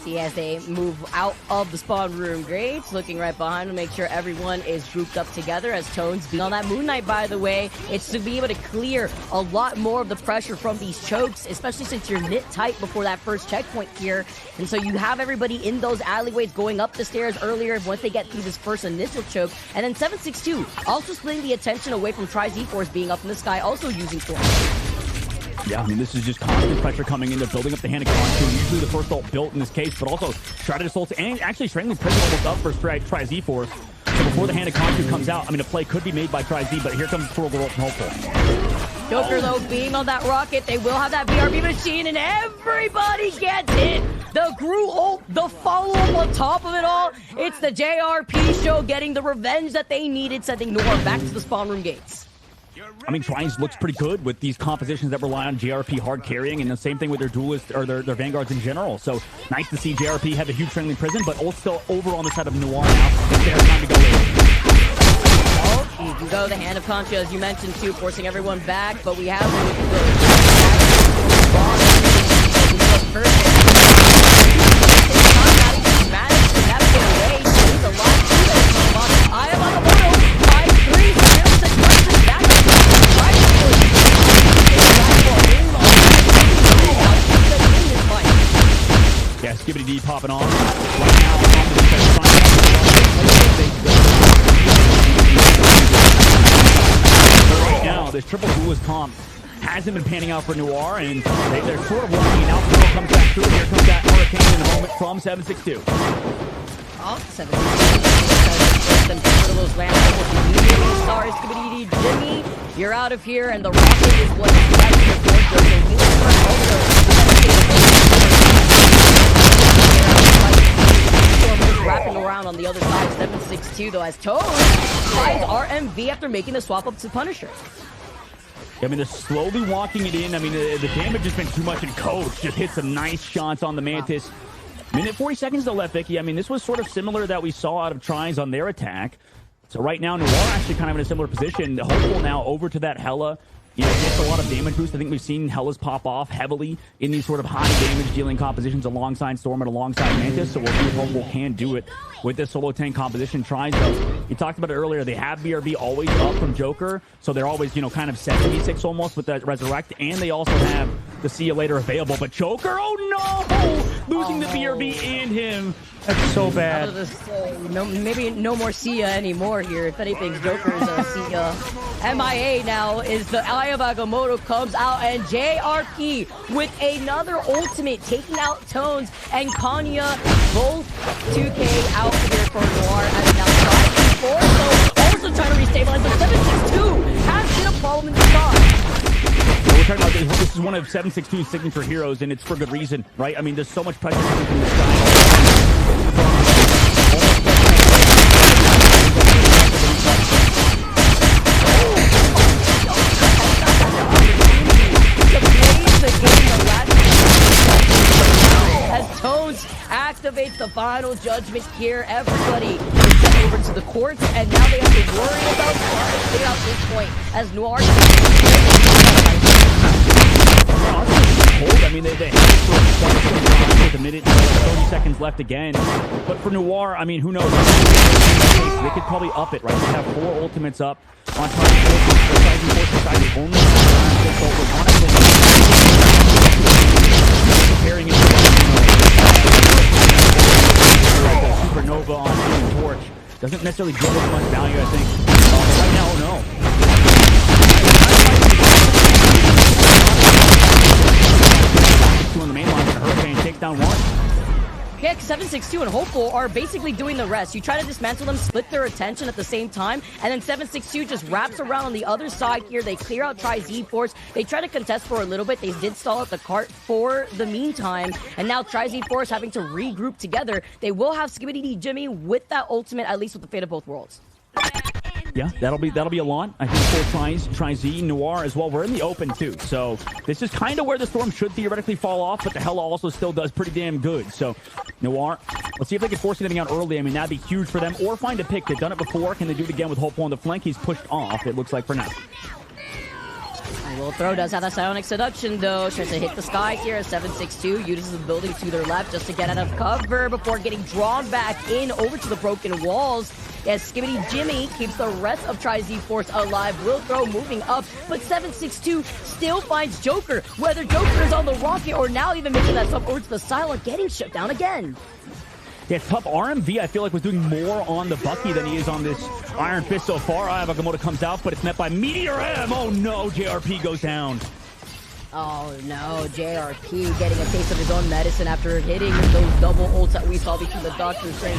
A: See as they move out of the spawn room. Great, looking right behind to make sure everyone is grouped up together as Tones being on that Moon Knight, by the way. It's to be able to clear a lot more of the pressure from these chokes, especially since you're knit tight before that first checkpoint here. And so you have everybody in those alleyways going up the stairs earlier once they get through this first initial choke. And then 762 also splitting the attention away from Tri-Z-Force being up in the sky, also using Storm.
B: Yeah, I mean, this is just constant pressure coming in. They're building up the hand of Conchu. Usually the first ult built in this case, but also Stratus ults and actually strangling prison almost up for Tri-Z-Force. So before the hand of Conchu comes out, I mean, a play could be made by Tri-Z, but here comes Twirl ult from Hopeful.
A: Joker, though, being on that rocket, they will have that BRB machine, and everybody gets it. The Gru ult, the follow-up on top of it all. It's the JRP show getting the revenge that they needed, sending Noir back to the spawn room gates.
B: I mean, Trions looks pretty good with these compositions that rely on JRP hard carrying, and the same thing with their duelists or their Vanguards in general. So nice to see JRP have a huge friendly prison, but ult still over on the side of Noir now. It's their time to go in.
A: Oh, you can go the hand of Concha, as you mentioned, too, forcing everyone back, but we have
B: Skibbity D popping off right now. Right now, this triple duelist comp hasn't been panning out for Noir, and they're sort of walking out. Now Pearl comes back through. Here comes that Hurricane in a moment from 762.
A: Oh, 762. Sorry, Skibbity D, Jimmy. You're out of here, and the rocket is what is back to the wrapping around on the other side. 762 though, as Toad finds RMV after making the swap up to Punisher.
B: I mean, they're slowly walking it in. I mean, the damage has been too much, and Coach just hit some nice shots on the Mantis. Wow. Minute 40 seconds though left, Vicky. I mean, this was sort of similar that we saw out of Trines on their attack. So right now, Noir actually kind of in a similar position. Hopeful now over to that Hella. You know, gets a lot of damage boost. I think we've seen Hellas pop off heavily in these sort of high damage dealing compositions alongside Storm and alongside Mantis. So we'll see if Hopeful can do it with this solo tank composition. Tries though. You talked about it earlier. They have BRB always up from Joker, so they're always, you know, kind of 76 almost with that Resurrect, and they also have the See You Later available. But Joker, oh no, losing the BRB and him. That's so bad.
A: Maybe no more Sia anymore here. If anything, Joker's Sia. MIA now is the Eye of Agamotto comes out, and JRP with another ultimate taking out Tones and Kanya, both 2K out here for Noir as now 5-4. So also trying to restabilize the 762 has been a problem in the side.
B: We're talking about this is one of 762's signature heroes, and it's for good reason, right? I mean, there's so much pressure coming from the sky.
A: As Tones activates the final judgment here, everybody is sent over to the courts, and now they have to worry about Noir at this point as Noir.
B: I mean, they had it for a minute and 30 seconds left again. But for Noir, I mean, who knows? They could probably up it, right? They have 4 ultimates up on top of the only comparing it to Supernova on Human Torch. Doesn't necessarily give us much value, I think. Right now, no. On the main line, and Hurricane takes down one.
A: Kick 762 and Hopeful are basically doing the rest. You try to dismantle them, split their attention at the same time, and then 762 just wraps around on the other side here. They clear out Tri-Z-Force. They try to contest for a little bit. They did stall out the cart for the meantime, and now Tri-Z-Force having to regroup together. They will have Skibidi Jimmy with that ultimate, at least with the Fate of Both Worlds.
B: Yeah, that'll be a lot. I think for Tri-Z, Noir as well. We're in the open too, so this is kind of where the Storm should theoretically fall off, but the Hella also still does pretty damn good. So Noir, let's see if they can force anything out early. I mean, that'd be huge for them, or find a pick. They've done it before. Can they do it again with Hopeful on the flank? He's pushed off, it looks like, for now.
A: Will Throw does have that Psionic Seduction, though. Tries to hit the sky here as 762 uses the building to their left just to get out of cover before getting drawn back in over to the broken walls. As Skibidi Jimmy keeps the rest of Tri-Z-Force alive. Will Throw moving up, but 762 still finds Joker. Whether Joker is on the rocket or now even making that sub over to the Silent, getting shut down again.
B: Yeah, it's tough. RMV, I feel like, was doing more on the Bucky than he is on this Iron Fist so far. Agamotto comes out, but it's met by Meteor M. Oh no, JRP goes down.
A: Oh no, JRP getting a taste of his own medicine after hitting those double ults that we saw between the Doctor Strange.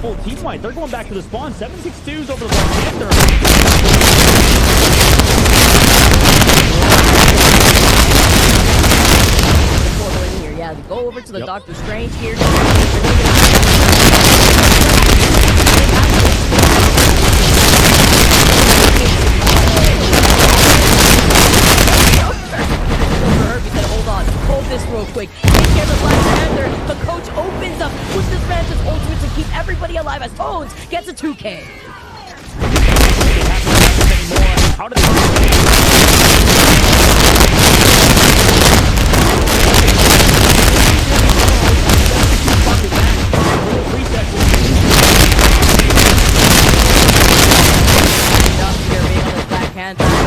B: Full team white. They're going back to the spawn. 762's over the Black Panther.
A: Yeah, go over to the Doctor Strange here. Hold this real quick. Take care of the Black Panther. The coach opens up, pushes Francis ultimate to keep everybody alive as Tones gets a 2K.
B: How did they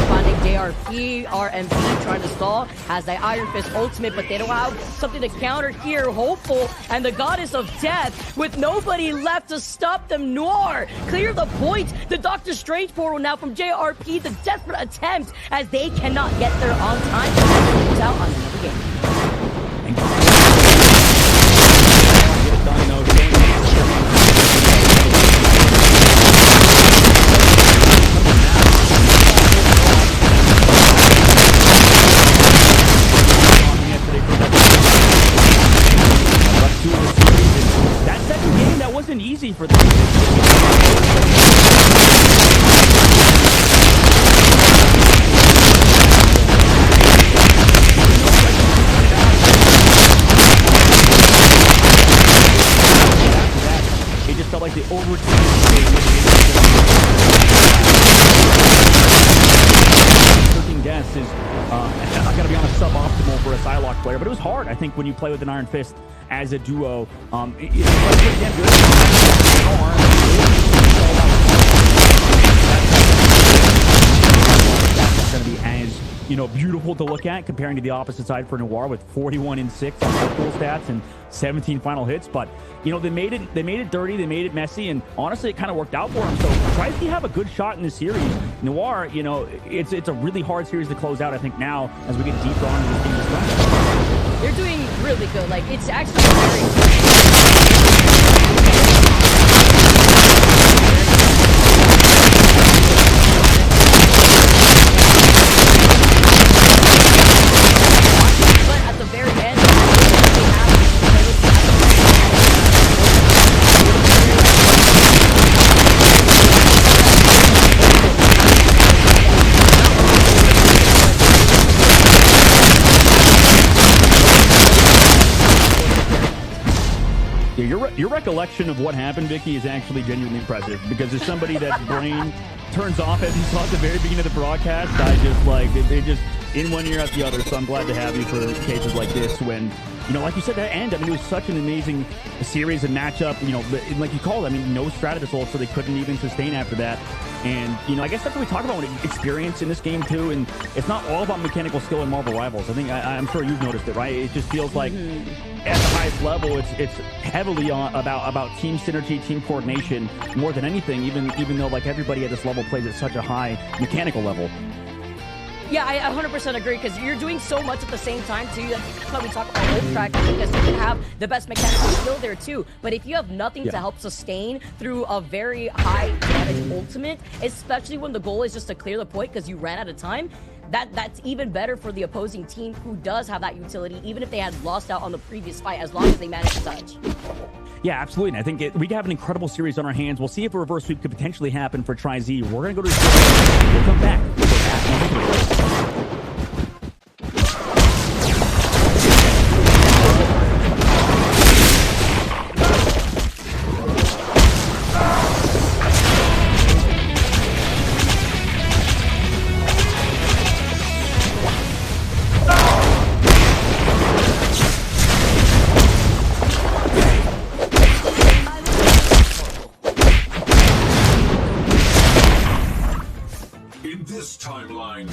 A: finding JRP, RMP trying to stall, has the Iron Fist ultimate, but they don't have something to counter here. Hopeful and the Goddess of Death with nobody left to stop them. Noir clear the point. The Doctor Strange portal now from JRP, the desperate attempt as they cannot get there on time. It's out on another game.
B: is, I gotta be honest, suboptimal for a Psylocke player, but it was hard, I think, when you play with an Iron Fist as a duo. It's again good. That's going to be as, you know, beautiful to look at comparing to the opposite side for Noir with 41-6 on full stats and 17 final hits. But, you know, they made it dirty, they made it messy, and honestly, it kind of worked out for them. So TriZ have a good shot in this series. Noir, you know, it's a really hard series to close out, I think, now as we get deeper on into this game.
A: They're doing really good. Like, it's actually very
B: Your recollection of what happened, Vicky, is actually genuinely impressive, because as somebody that brain turns off, as you saw at the very beginning of the broadcast, I just like they just in one ear out the other. So I'm glad to have you for cases like this when, you know, like you said, that end, I mean, it was such an amazing series and matchup, you know, like you called, I mean, no Stratus ult, so they couldn't even sustain after that. And, you know, I guess that's what we talk about when experience in this game, too. And it's not all about mechanical skill in Marvel Rivals. I think, I'm sure you've noticed it, right? It just feels like at the highest level, it's heavily about team synergy, team coordination, more than anything, even though, like, everybody at this level plays at such a high mechanical level.
A: Yeah, I 100% agree, because you're doing so much at the same time, too. That's why we talk about ult tracking, because you can have the best mechanical skill there, too. But if you have nothing to help sustain through a very high damage ultimate, especially when the goal is just to clear the point because you ran out of time, that's even better for the opposing team, who does have that utility, even if they had lost out on the previous fight, as long as they managed to touch.
B: Yeah, absolutely. And I think we have an incredible series on our hands. We'll see if a reverse sweep could potentially happen for TriZ. We're going to go to the We'll come back.
D: This timeline.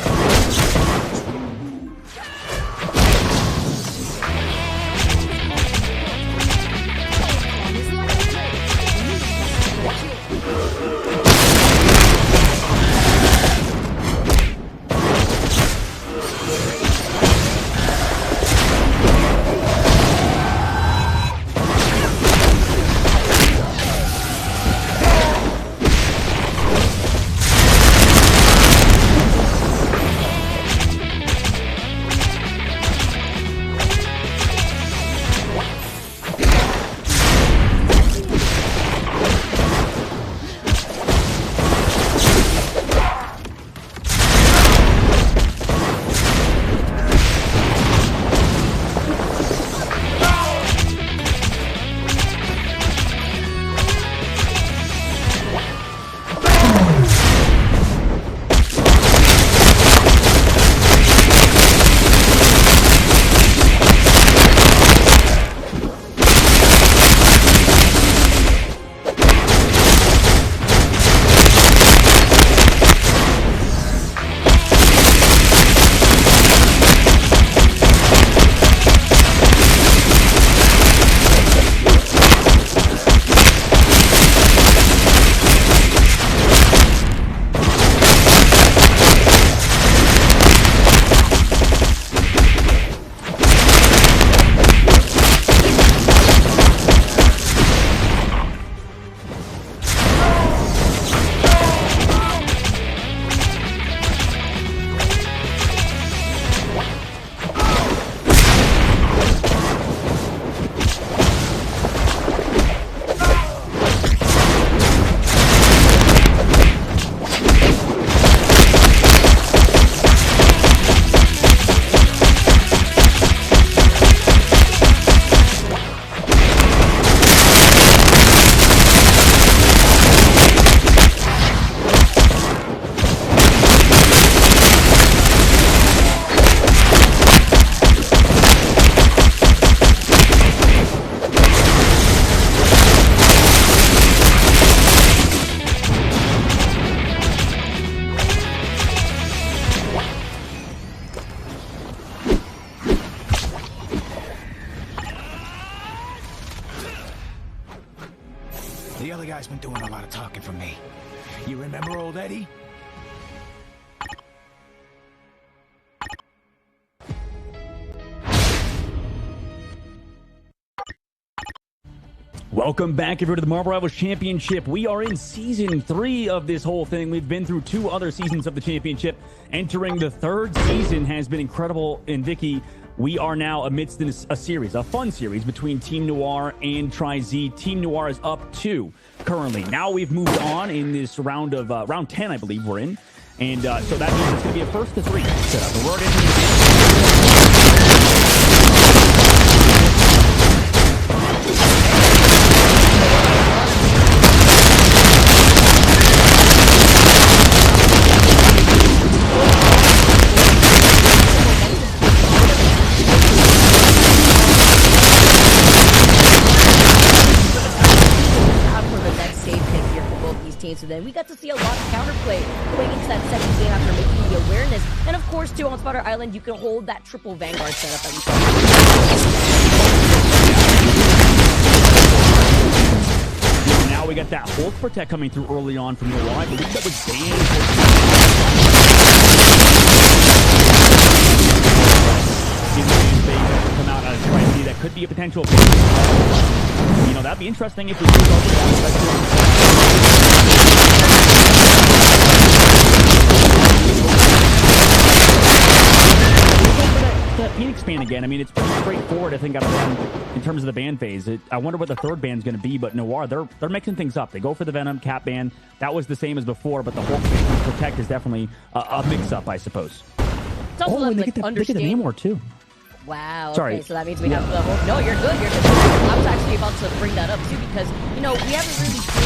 D: other guy's been doing a lot of talking for me. You remember old Eddie?
B: Welcome back, everyone, to the Marvel Rivals Championship. We are in Season 3 of this whole thing. We've been through 2 other seasons of the championship. Entering the 3rd season has been incredible. And Vicky, we are now amidst a series, a fun series between Team Noir and TriZ. Team Noir is up 2 currently. Now we've moved on in this round of round 10, I believe we're in. And so that means it's going to be a 1st to 3 setup. So we're getting
A: so then we got to see a lot of counterplay going into that second game after making the awareness. And of course, too, on Spotter Island, you can hold that triple Vanguard setup that we saw.
B: Now we got that Hulk Protect coming through early on from Noir. I believe that was banned. Come out as TriZ. That could be a potential. You know, that'd be interesting if we could go for that. Phoenix ban again. I mean, it's pretty straightforward, I think, out of them in terms of the ban phase. I wonder what the 3rd ban's going to be, but Noir, they're mixing things up. They go for the Venom, Cap ban. That was the same as before, but the Hulk Protect is definitely a mix-up, I suppose.
A: Oh,
B: and they get the Namor, too.
A: Wow. Okay,
B: Sorry.
A: so that means we have the whole... No, you're good. You're good. I was actually about to bring that up, too, because, you know, we haven't really seen...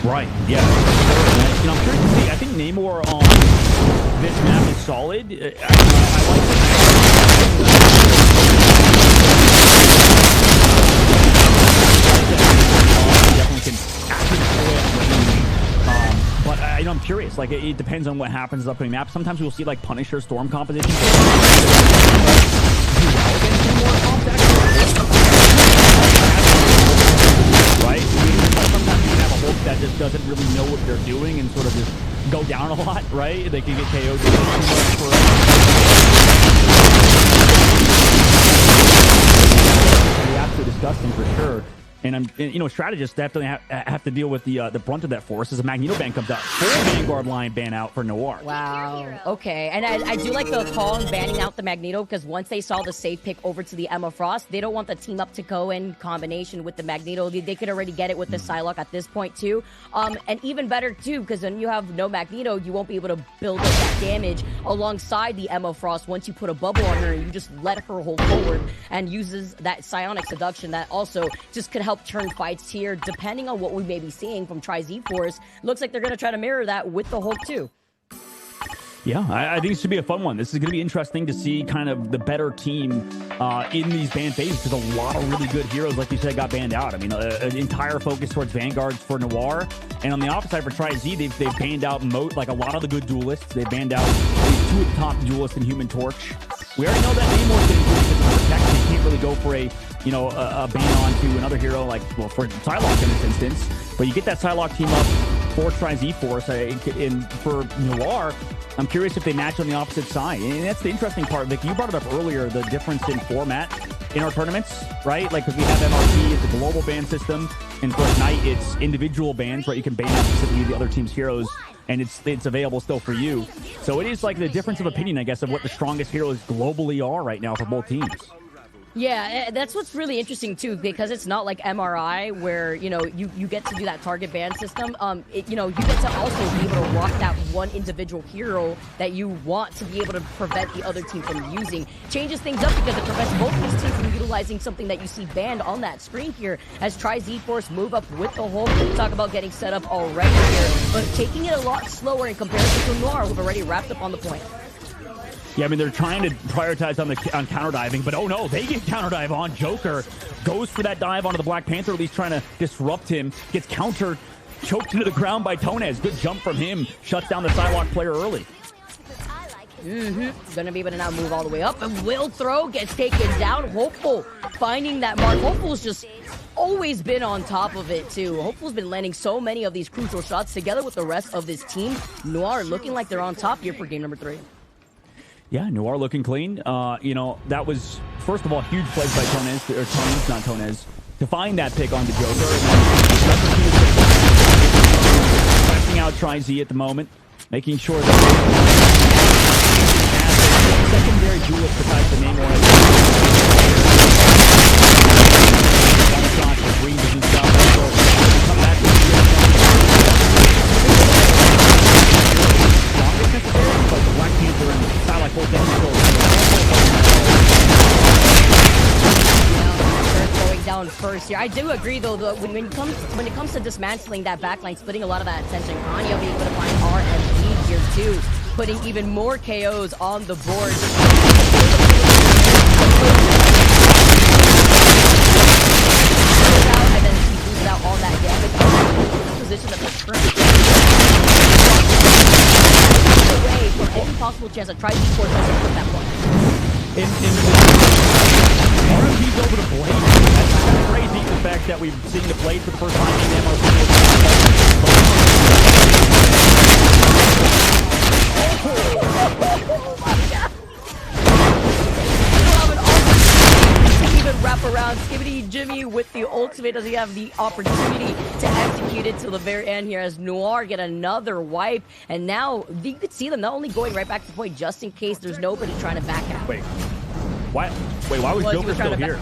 B: Right, yeah. You know, I'm curious to see. I think Namor on this map is solid. I like definitely can actually destroy it. But I'm curious. Like, it depends on what happens in the upcoming map. Sometimes we'll see like Punisher Storm compositions. Right? Sometimes you can have a Hulk that just doesn't really know what they're doing and sort of just go down a lot, right? They can get KO'd too much for... Absolutely disgusting for sure. And you know, strategists definitely have to deal with the brunt of that force as a Magneto ban comes out. Full Vanguard line ban out for Noir.
A: Wow. Okay. And I do like the call on banning out the Magneto because once they saw the safe pick over to the Emma Frost, they don't want the team up to go in combination with the Magneto. They could already get it with the Psylocke at this point too. And even better too, because when you have no Magneto, you won't be able to build up that damage alongside the Emma Frost once you put a bubble on her and you just let her hold forward and uses that psionic seduction that also just could help turn fights here, depending on what we may be seeing from TriZ Force. Looks like they're going to try to mirror that with the Hulk too.
B: Yeah, I think this should be a fun one. This is going to be interesting to see kind of the better team in these ban phases because a lot of really good heroes, like you said, got banned out. I mean, an entire focus towards Vanguards for Noir. And on the opposite side for TriZ, they've banned out like a lot of the good duelists. They banned out 2 of the top duelists in Human Torch. We already know that Namor's getting good because of protection. You can't really go for a ban onto another hero like, well, for Psylocke in this instance. But you get that Psylocke team up for TriZ Force. And for Noir, I'm curious if they match on the opposite side. And that's the interesting part, Vic. You brought it up earlier, the difference in format in our tournaments, right? Like, because we have MRP, it's a global ban system. And for Ignite, it's individual bans, right? You can ban out specifically the other team's heroes, and it's available still for you. So it is like the difference of opinion, I guess, of what the strongest heroes globally are right now for both teams.
A: Yeah, that's what's really interesting too, because it's not like MRI where, you know, you get to do that target ban system. You know, you get to also be able to rock that one individual hero that you want to be able to prevent the other team from using. Changes things up because it prevents both these teams from utilizing something that you see banned on that screen here as TriZ Force move up with the Hulk. Talk about getting set up already here, but taking it a lot slower in comparison to Noir, who've already wrapped up on the point.
B: Yeah, I mean, they're trying to prioritize on counter diving, but oh no, they get counter dive on. Joker goes for that dive onto the Black Panther, at least trying to disrupt him. Gets countered, choked into the ground by Tonez. Good jump from him. Shuts down the Psylocke player early.
A: Gonna be able to now move all the way up, and Will Throw gets taken down. Hopeful finding that mark. Hopeful's just always been on top of it too. Hopeful's been landing so many of these crucial shots together with the rest of this team. Noir looking like they're on top here for game number 3.
B: Yeah, Noir looking clean. You know, that was, first of all, huge plays by Tonez, or Tonez, not Tonez, to find that pick on the Joker. Pressing out Tri-Z at the moment, making sure that secondary duelist besides the name one shot for Green doesn't stop. Come back to but the Black Panther and Psylocke both
A: going down first here. I do agree though, when it comes to dismantling that backline, splitting a lot of that attention, Anya being able to find RMG here too, putting even more KOs on the board. And then he loses out all that damage. Position that they're currently away from any possible chance that tries to force us to put that point.
B: RMG's over the Blade. That's kind of crazy, the fact that we've seen the Blade for the first time in the MRC.
A: Oh my god! Even wrap around Skibbity Jimmy with the ultimate. Does he have the opportunity to execute it till the very end here as Noir get another wipe? And now you could see them not only going right back to the point just in case there's nobody trying to back out.
B: Wait, why was Joker still here?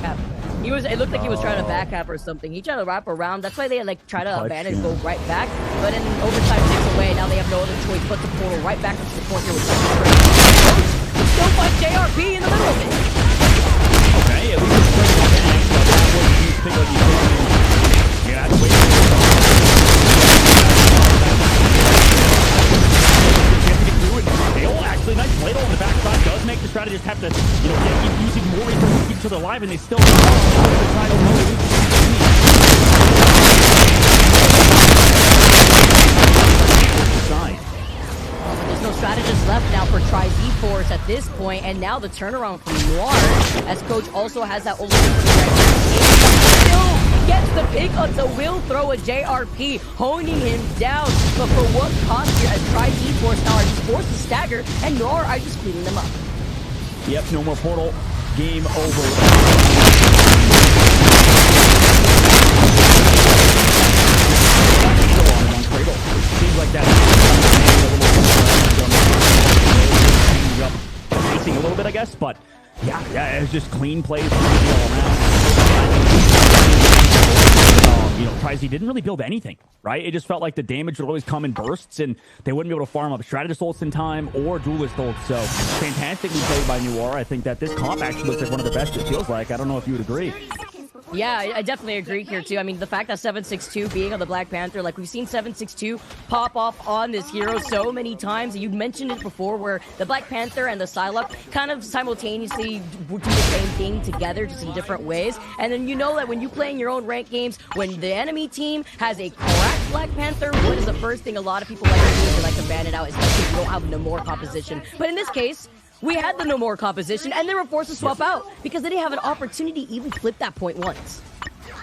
A: It looked like he was trying to back up or something. He tried to wrap around. That's why they like try to advantage, go right back. But in overtime takes away. Now they have no other choice but to pull right back into the point here with still find JRP in the middle of it.
B: Okay, at least it's pretty bang, but that was a huge pick on you. Yeah, that's way actually, nice Blade on the backside does make the strategist have to, you know, keep using more resources to keep each other alive, and they still
A: There's no strategist left now for Tri-Z Force at this point, and now the turnaround from Noir, as Coach also has that ultimate still gets the pick onto Will Throw a JRP, honing him down, but for what cost here as Tri-Z Force now are just forced to stagger, and Noir are just cleaning them up.
B: Yep, no more portal. Game over. Seems like that. Pacing a little bit, I guess, but yeah, it was just clean plays all around. You know, Tri-Z didn't really build anything, right? It just felt like the damage would always come in bursts, and they wouldn't be able to farm up strategist ults in time or duelist ults. So fantastically played by Noir. I think that this comp actually looks like one of the best it feels like. I don't know if you would agree.
A: Yeah, I definitely agree here too. I mean, the fact that 762 being on the Black Panther, like we've seen 762 pop off on this hero so many times. You mentioned it before where the Black Panther and the Psylocke kind of simultaneously do the same thing together, just in different ways. And then you know that when you play in your own ranked games, when the enemy team has a cracked Black Panther, what is the first thing a lot of people like to do is they like to ban it out, especially if you don't have no more composition. But in this case, we had the no more composition, and they were forced to swap out because they didn't have an opportunity to even flip that point once.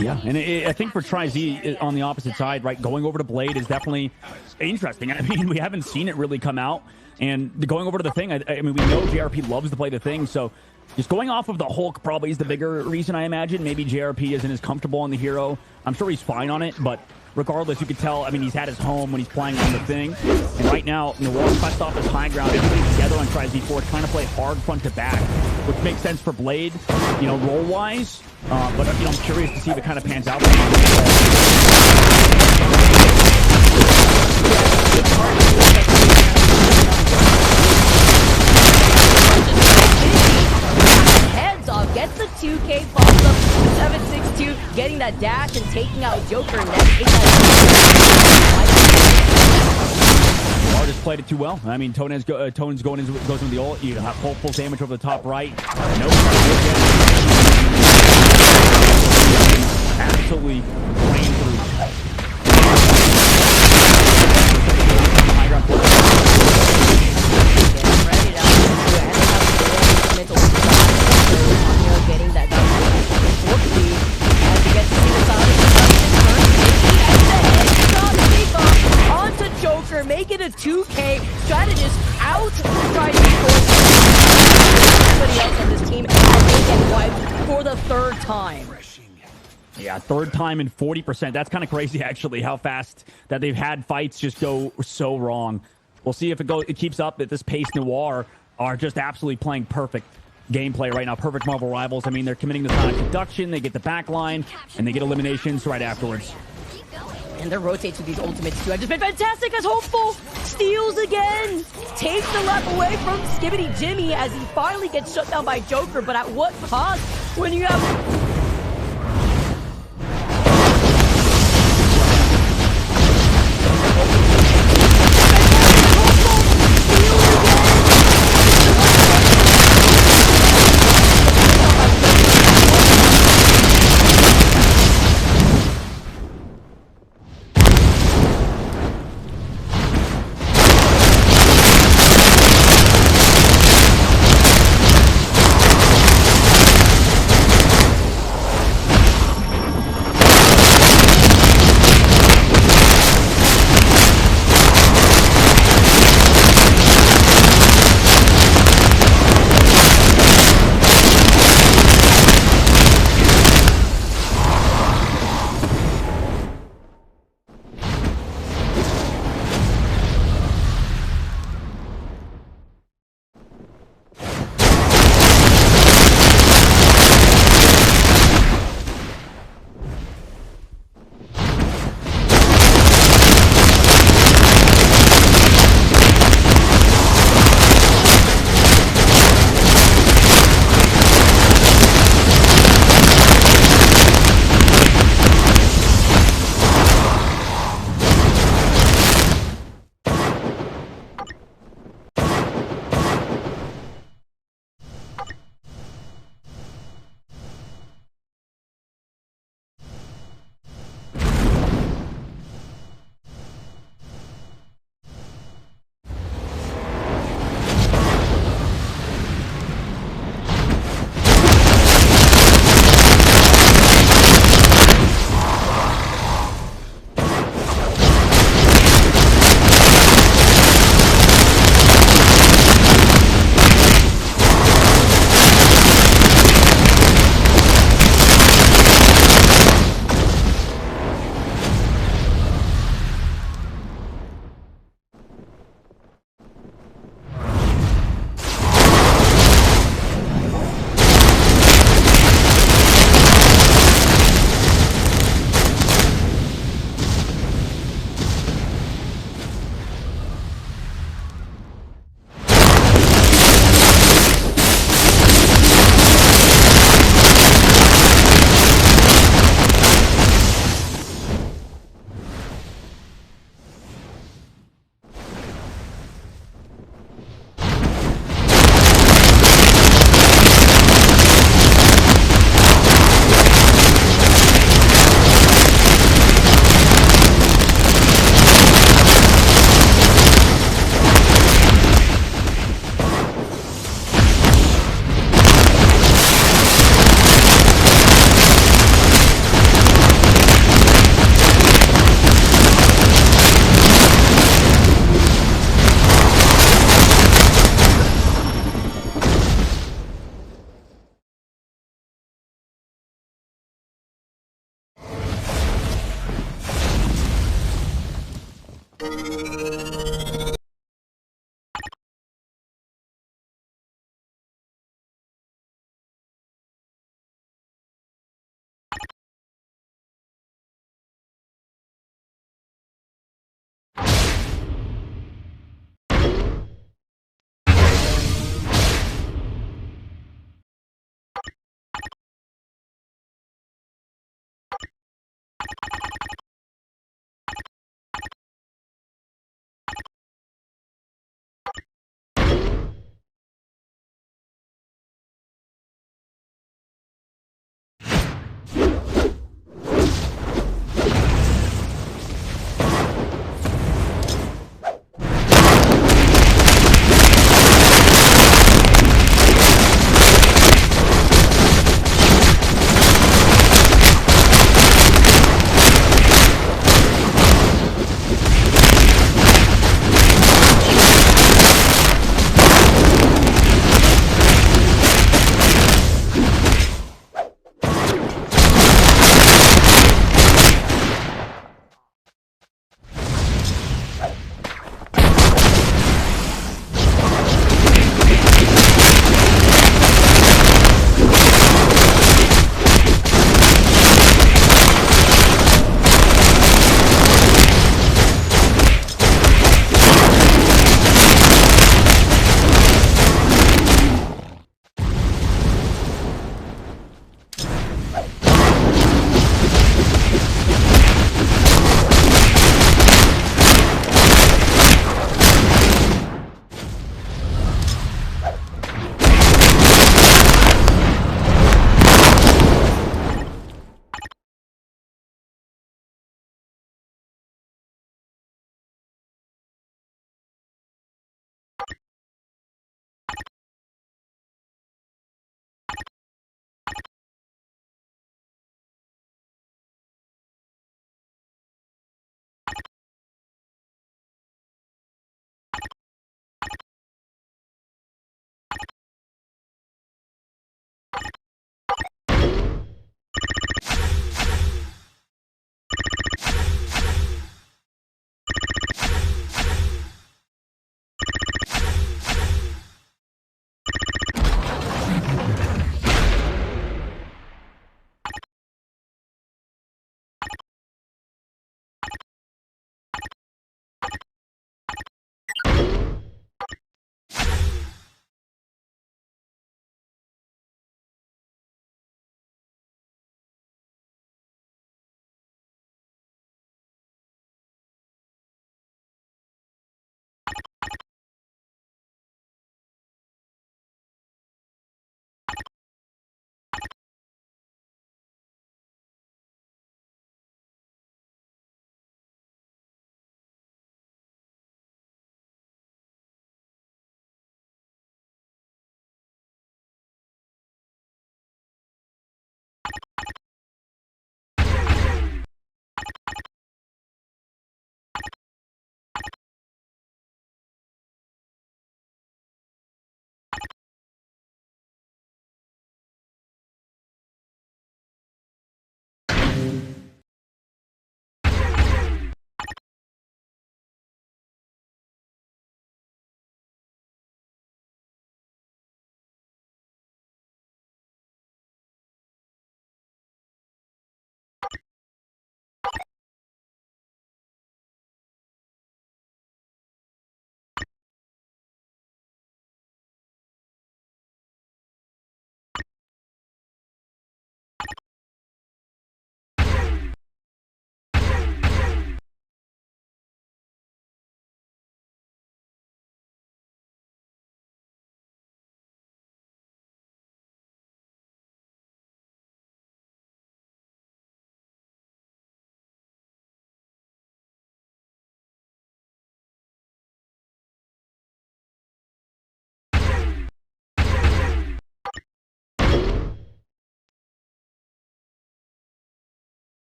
B: Yeah, and I think for Tri-Z on the opposite side, right, going over to Blade is definitely interesting. I mean, we haven't seen it really come out, and going over to the Thing, I mean, we know JRP loves to play the Thing, so just going off of the Hulk probably is the bigger reason, I imagine. Maybe JRP isn't as comfortable on the hero. I'm sure he's fine on it, but regardless, you could tell, I mean, he's had his home when he's playing on the Thing. And right now, Noir pressed off his high ground. Everybody's together on Tri-Z Force, trying to play hard front to back, which makes sense for Blade, you know, role-wise. But, you know, I'm curious to see if it kind of pans out.
A: Heads off, gets the 2K, falls up 762, getting that dash and taking out Joker next.
B: Noir just played it too well. I mean, Tone's goes into the ult. You have full damage over the top right. No absolutely playing through. High ground play.
A: Ready now. And they have the getting that quickly as he gets to see the side of the onto Joker, make it a 2K. Strategist out trying to score everybody else on this team, and they get wiped for the third time.
B: Yeah, third time in 40%. That's kind of crazy, actually, how fast that they've had fights just go so wrong. We'll see if it keeps up at this pace. Noir are just absolutely playing perfect gameplay right now. Perfect Marvel Rivals. I mean, they're committing the sonic deduction, they get the back line, and they get eliminations right afterwards.
A: And their rotates with these ultimates too. I've just been fantastic as Hopeful steals again. Takes the lap away from Skibbity Jimmy as he finally gets shut down by Joker, but at what cost when you have...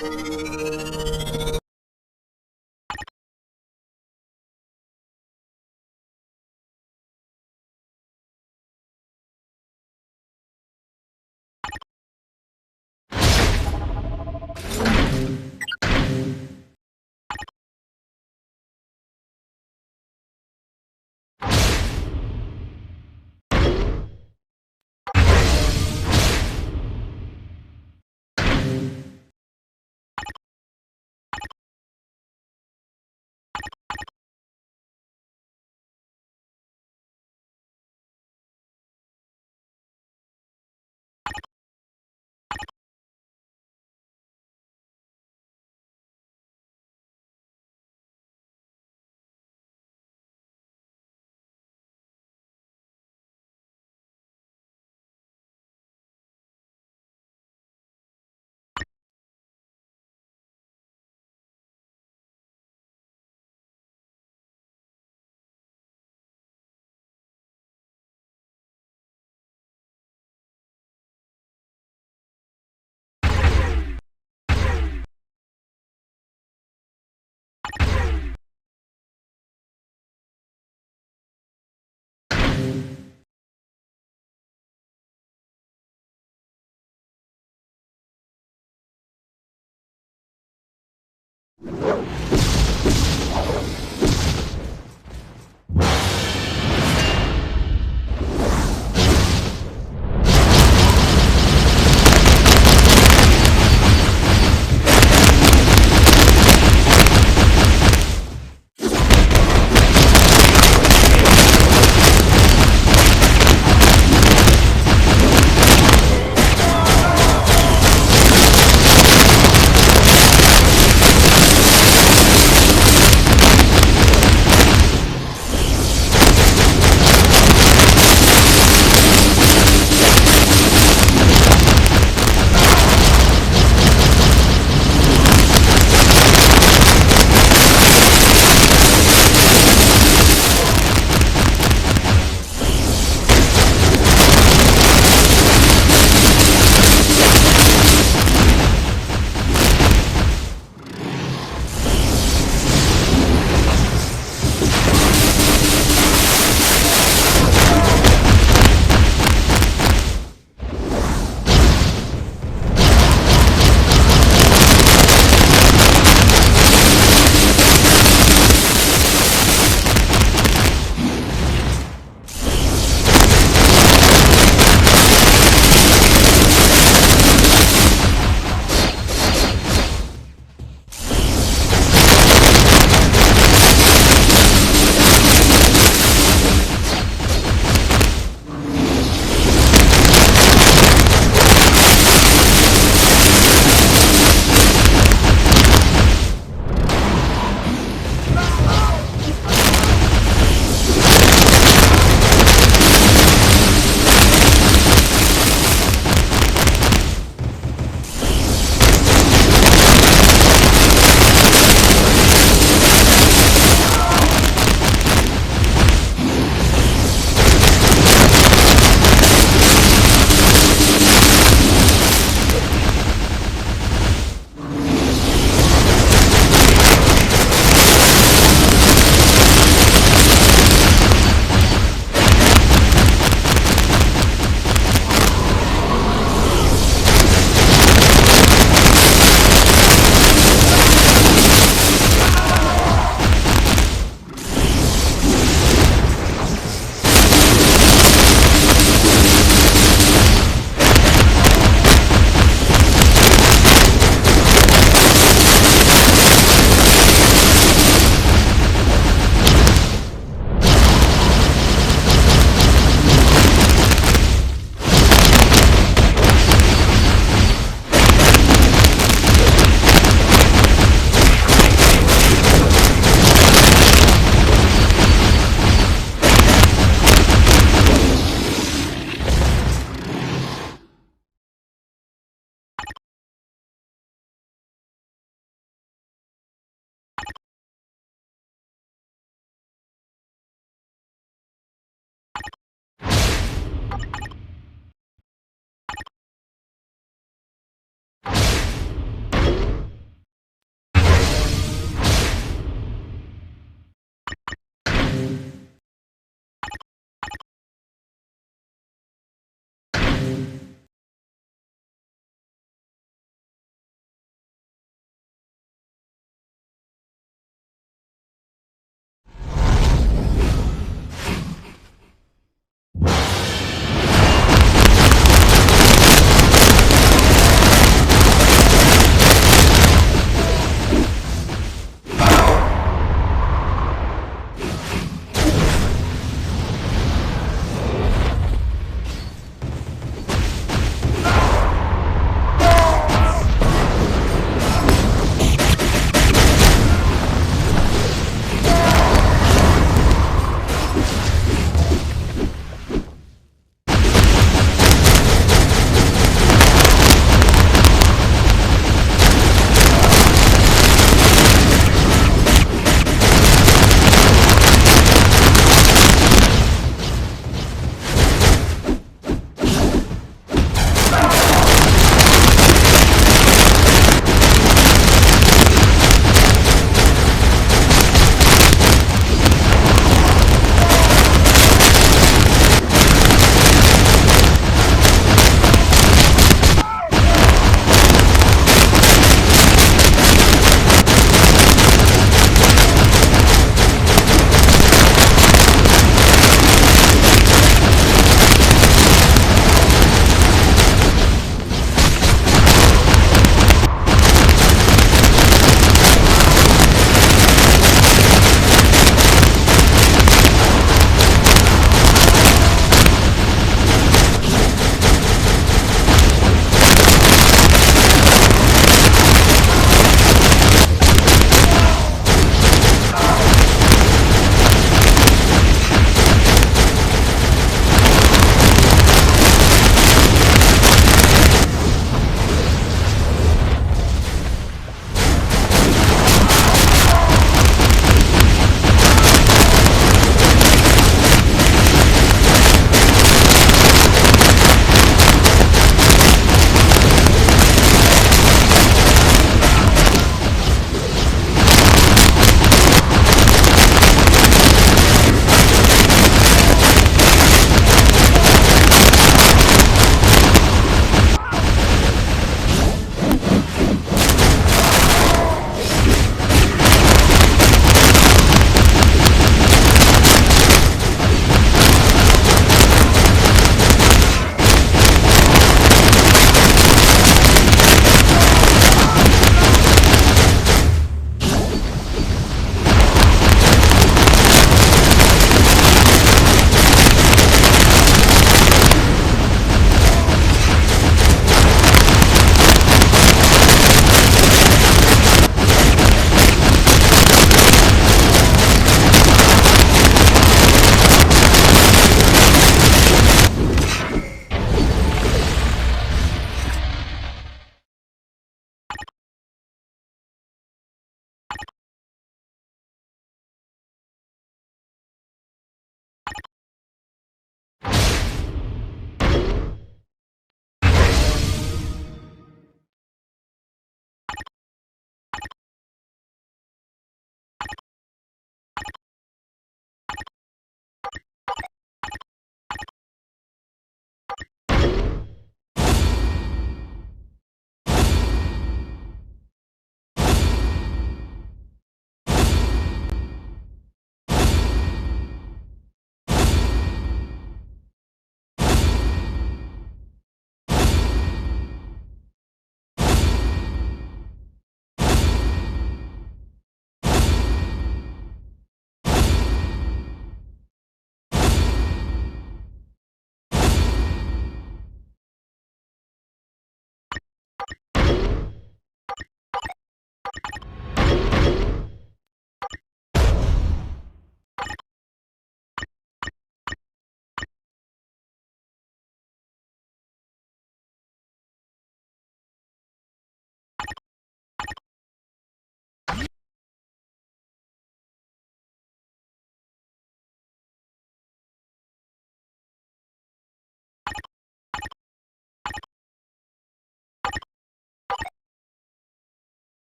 A: Bye.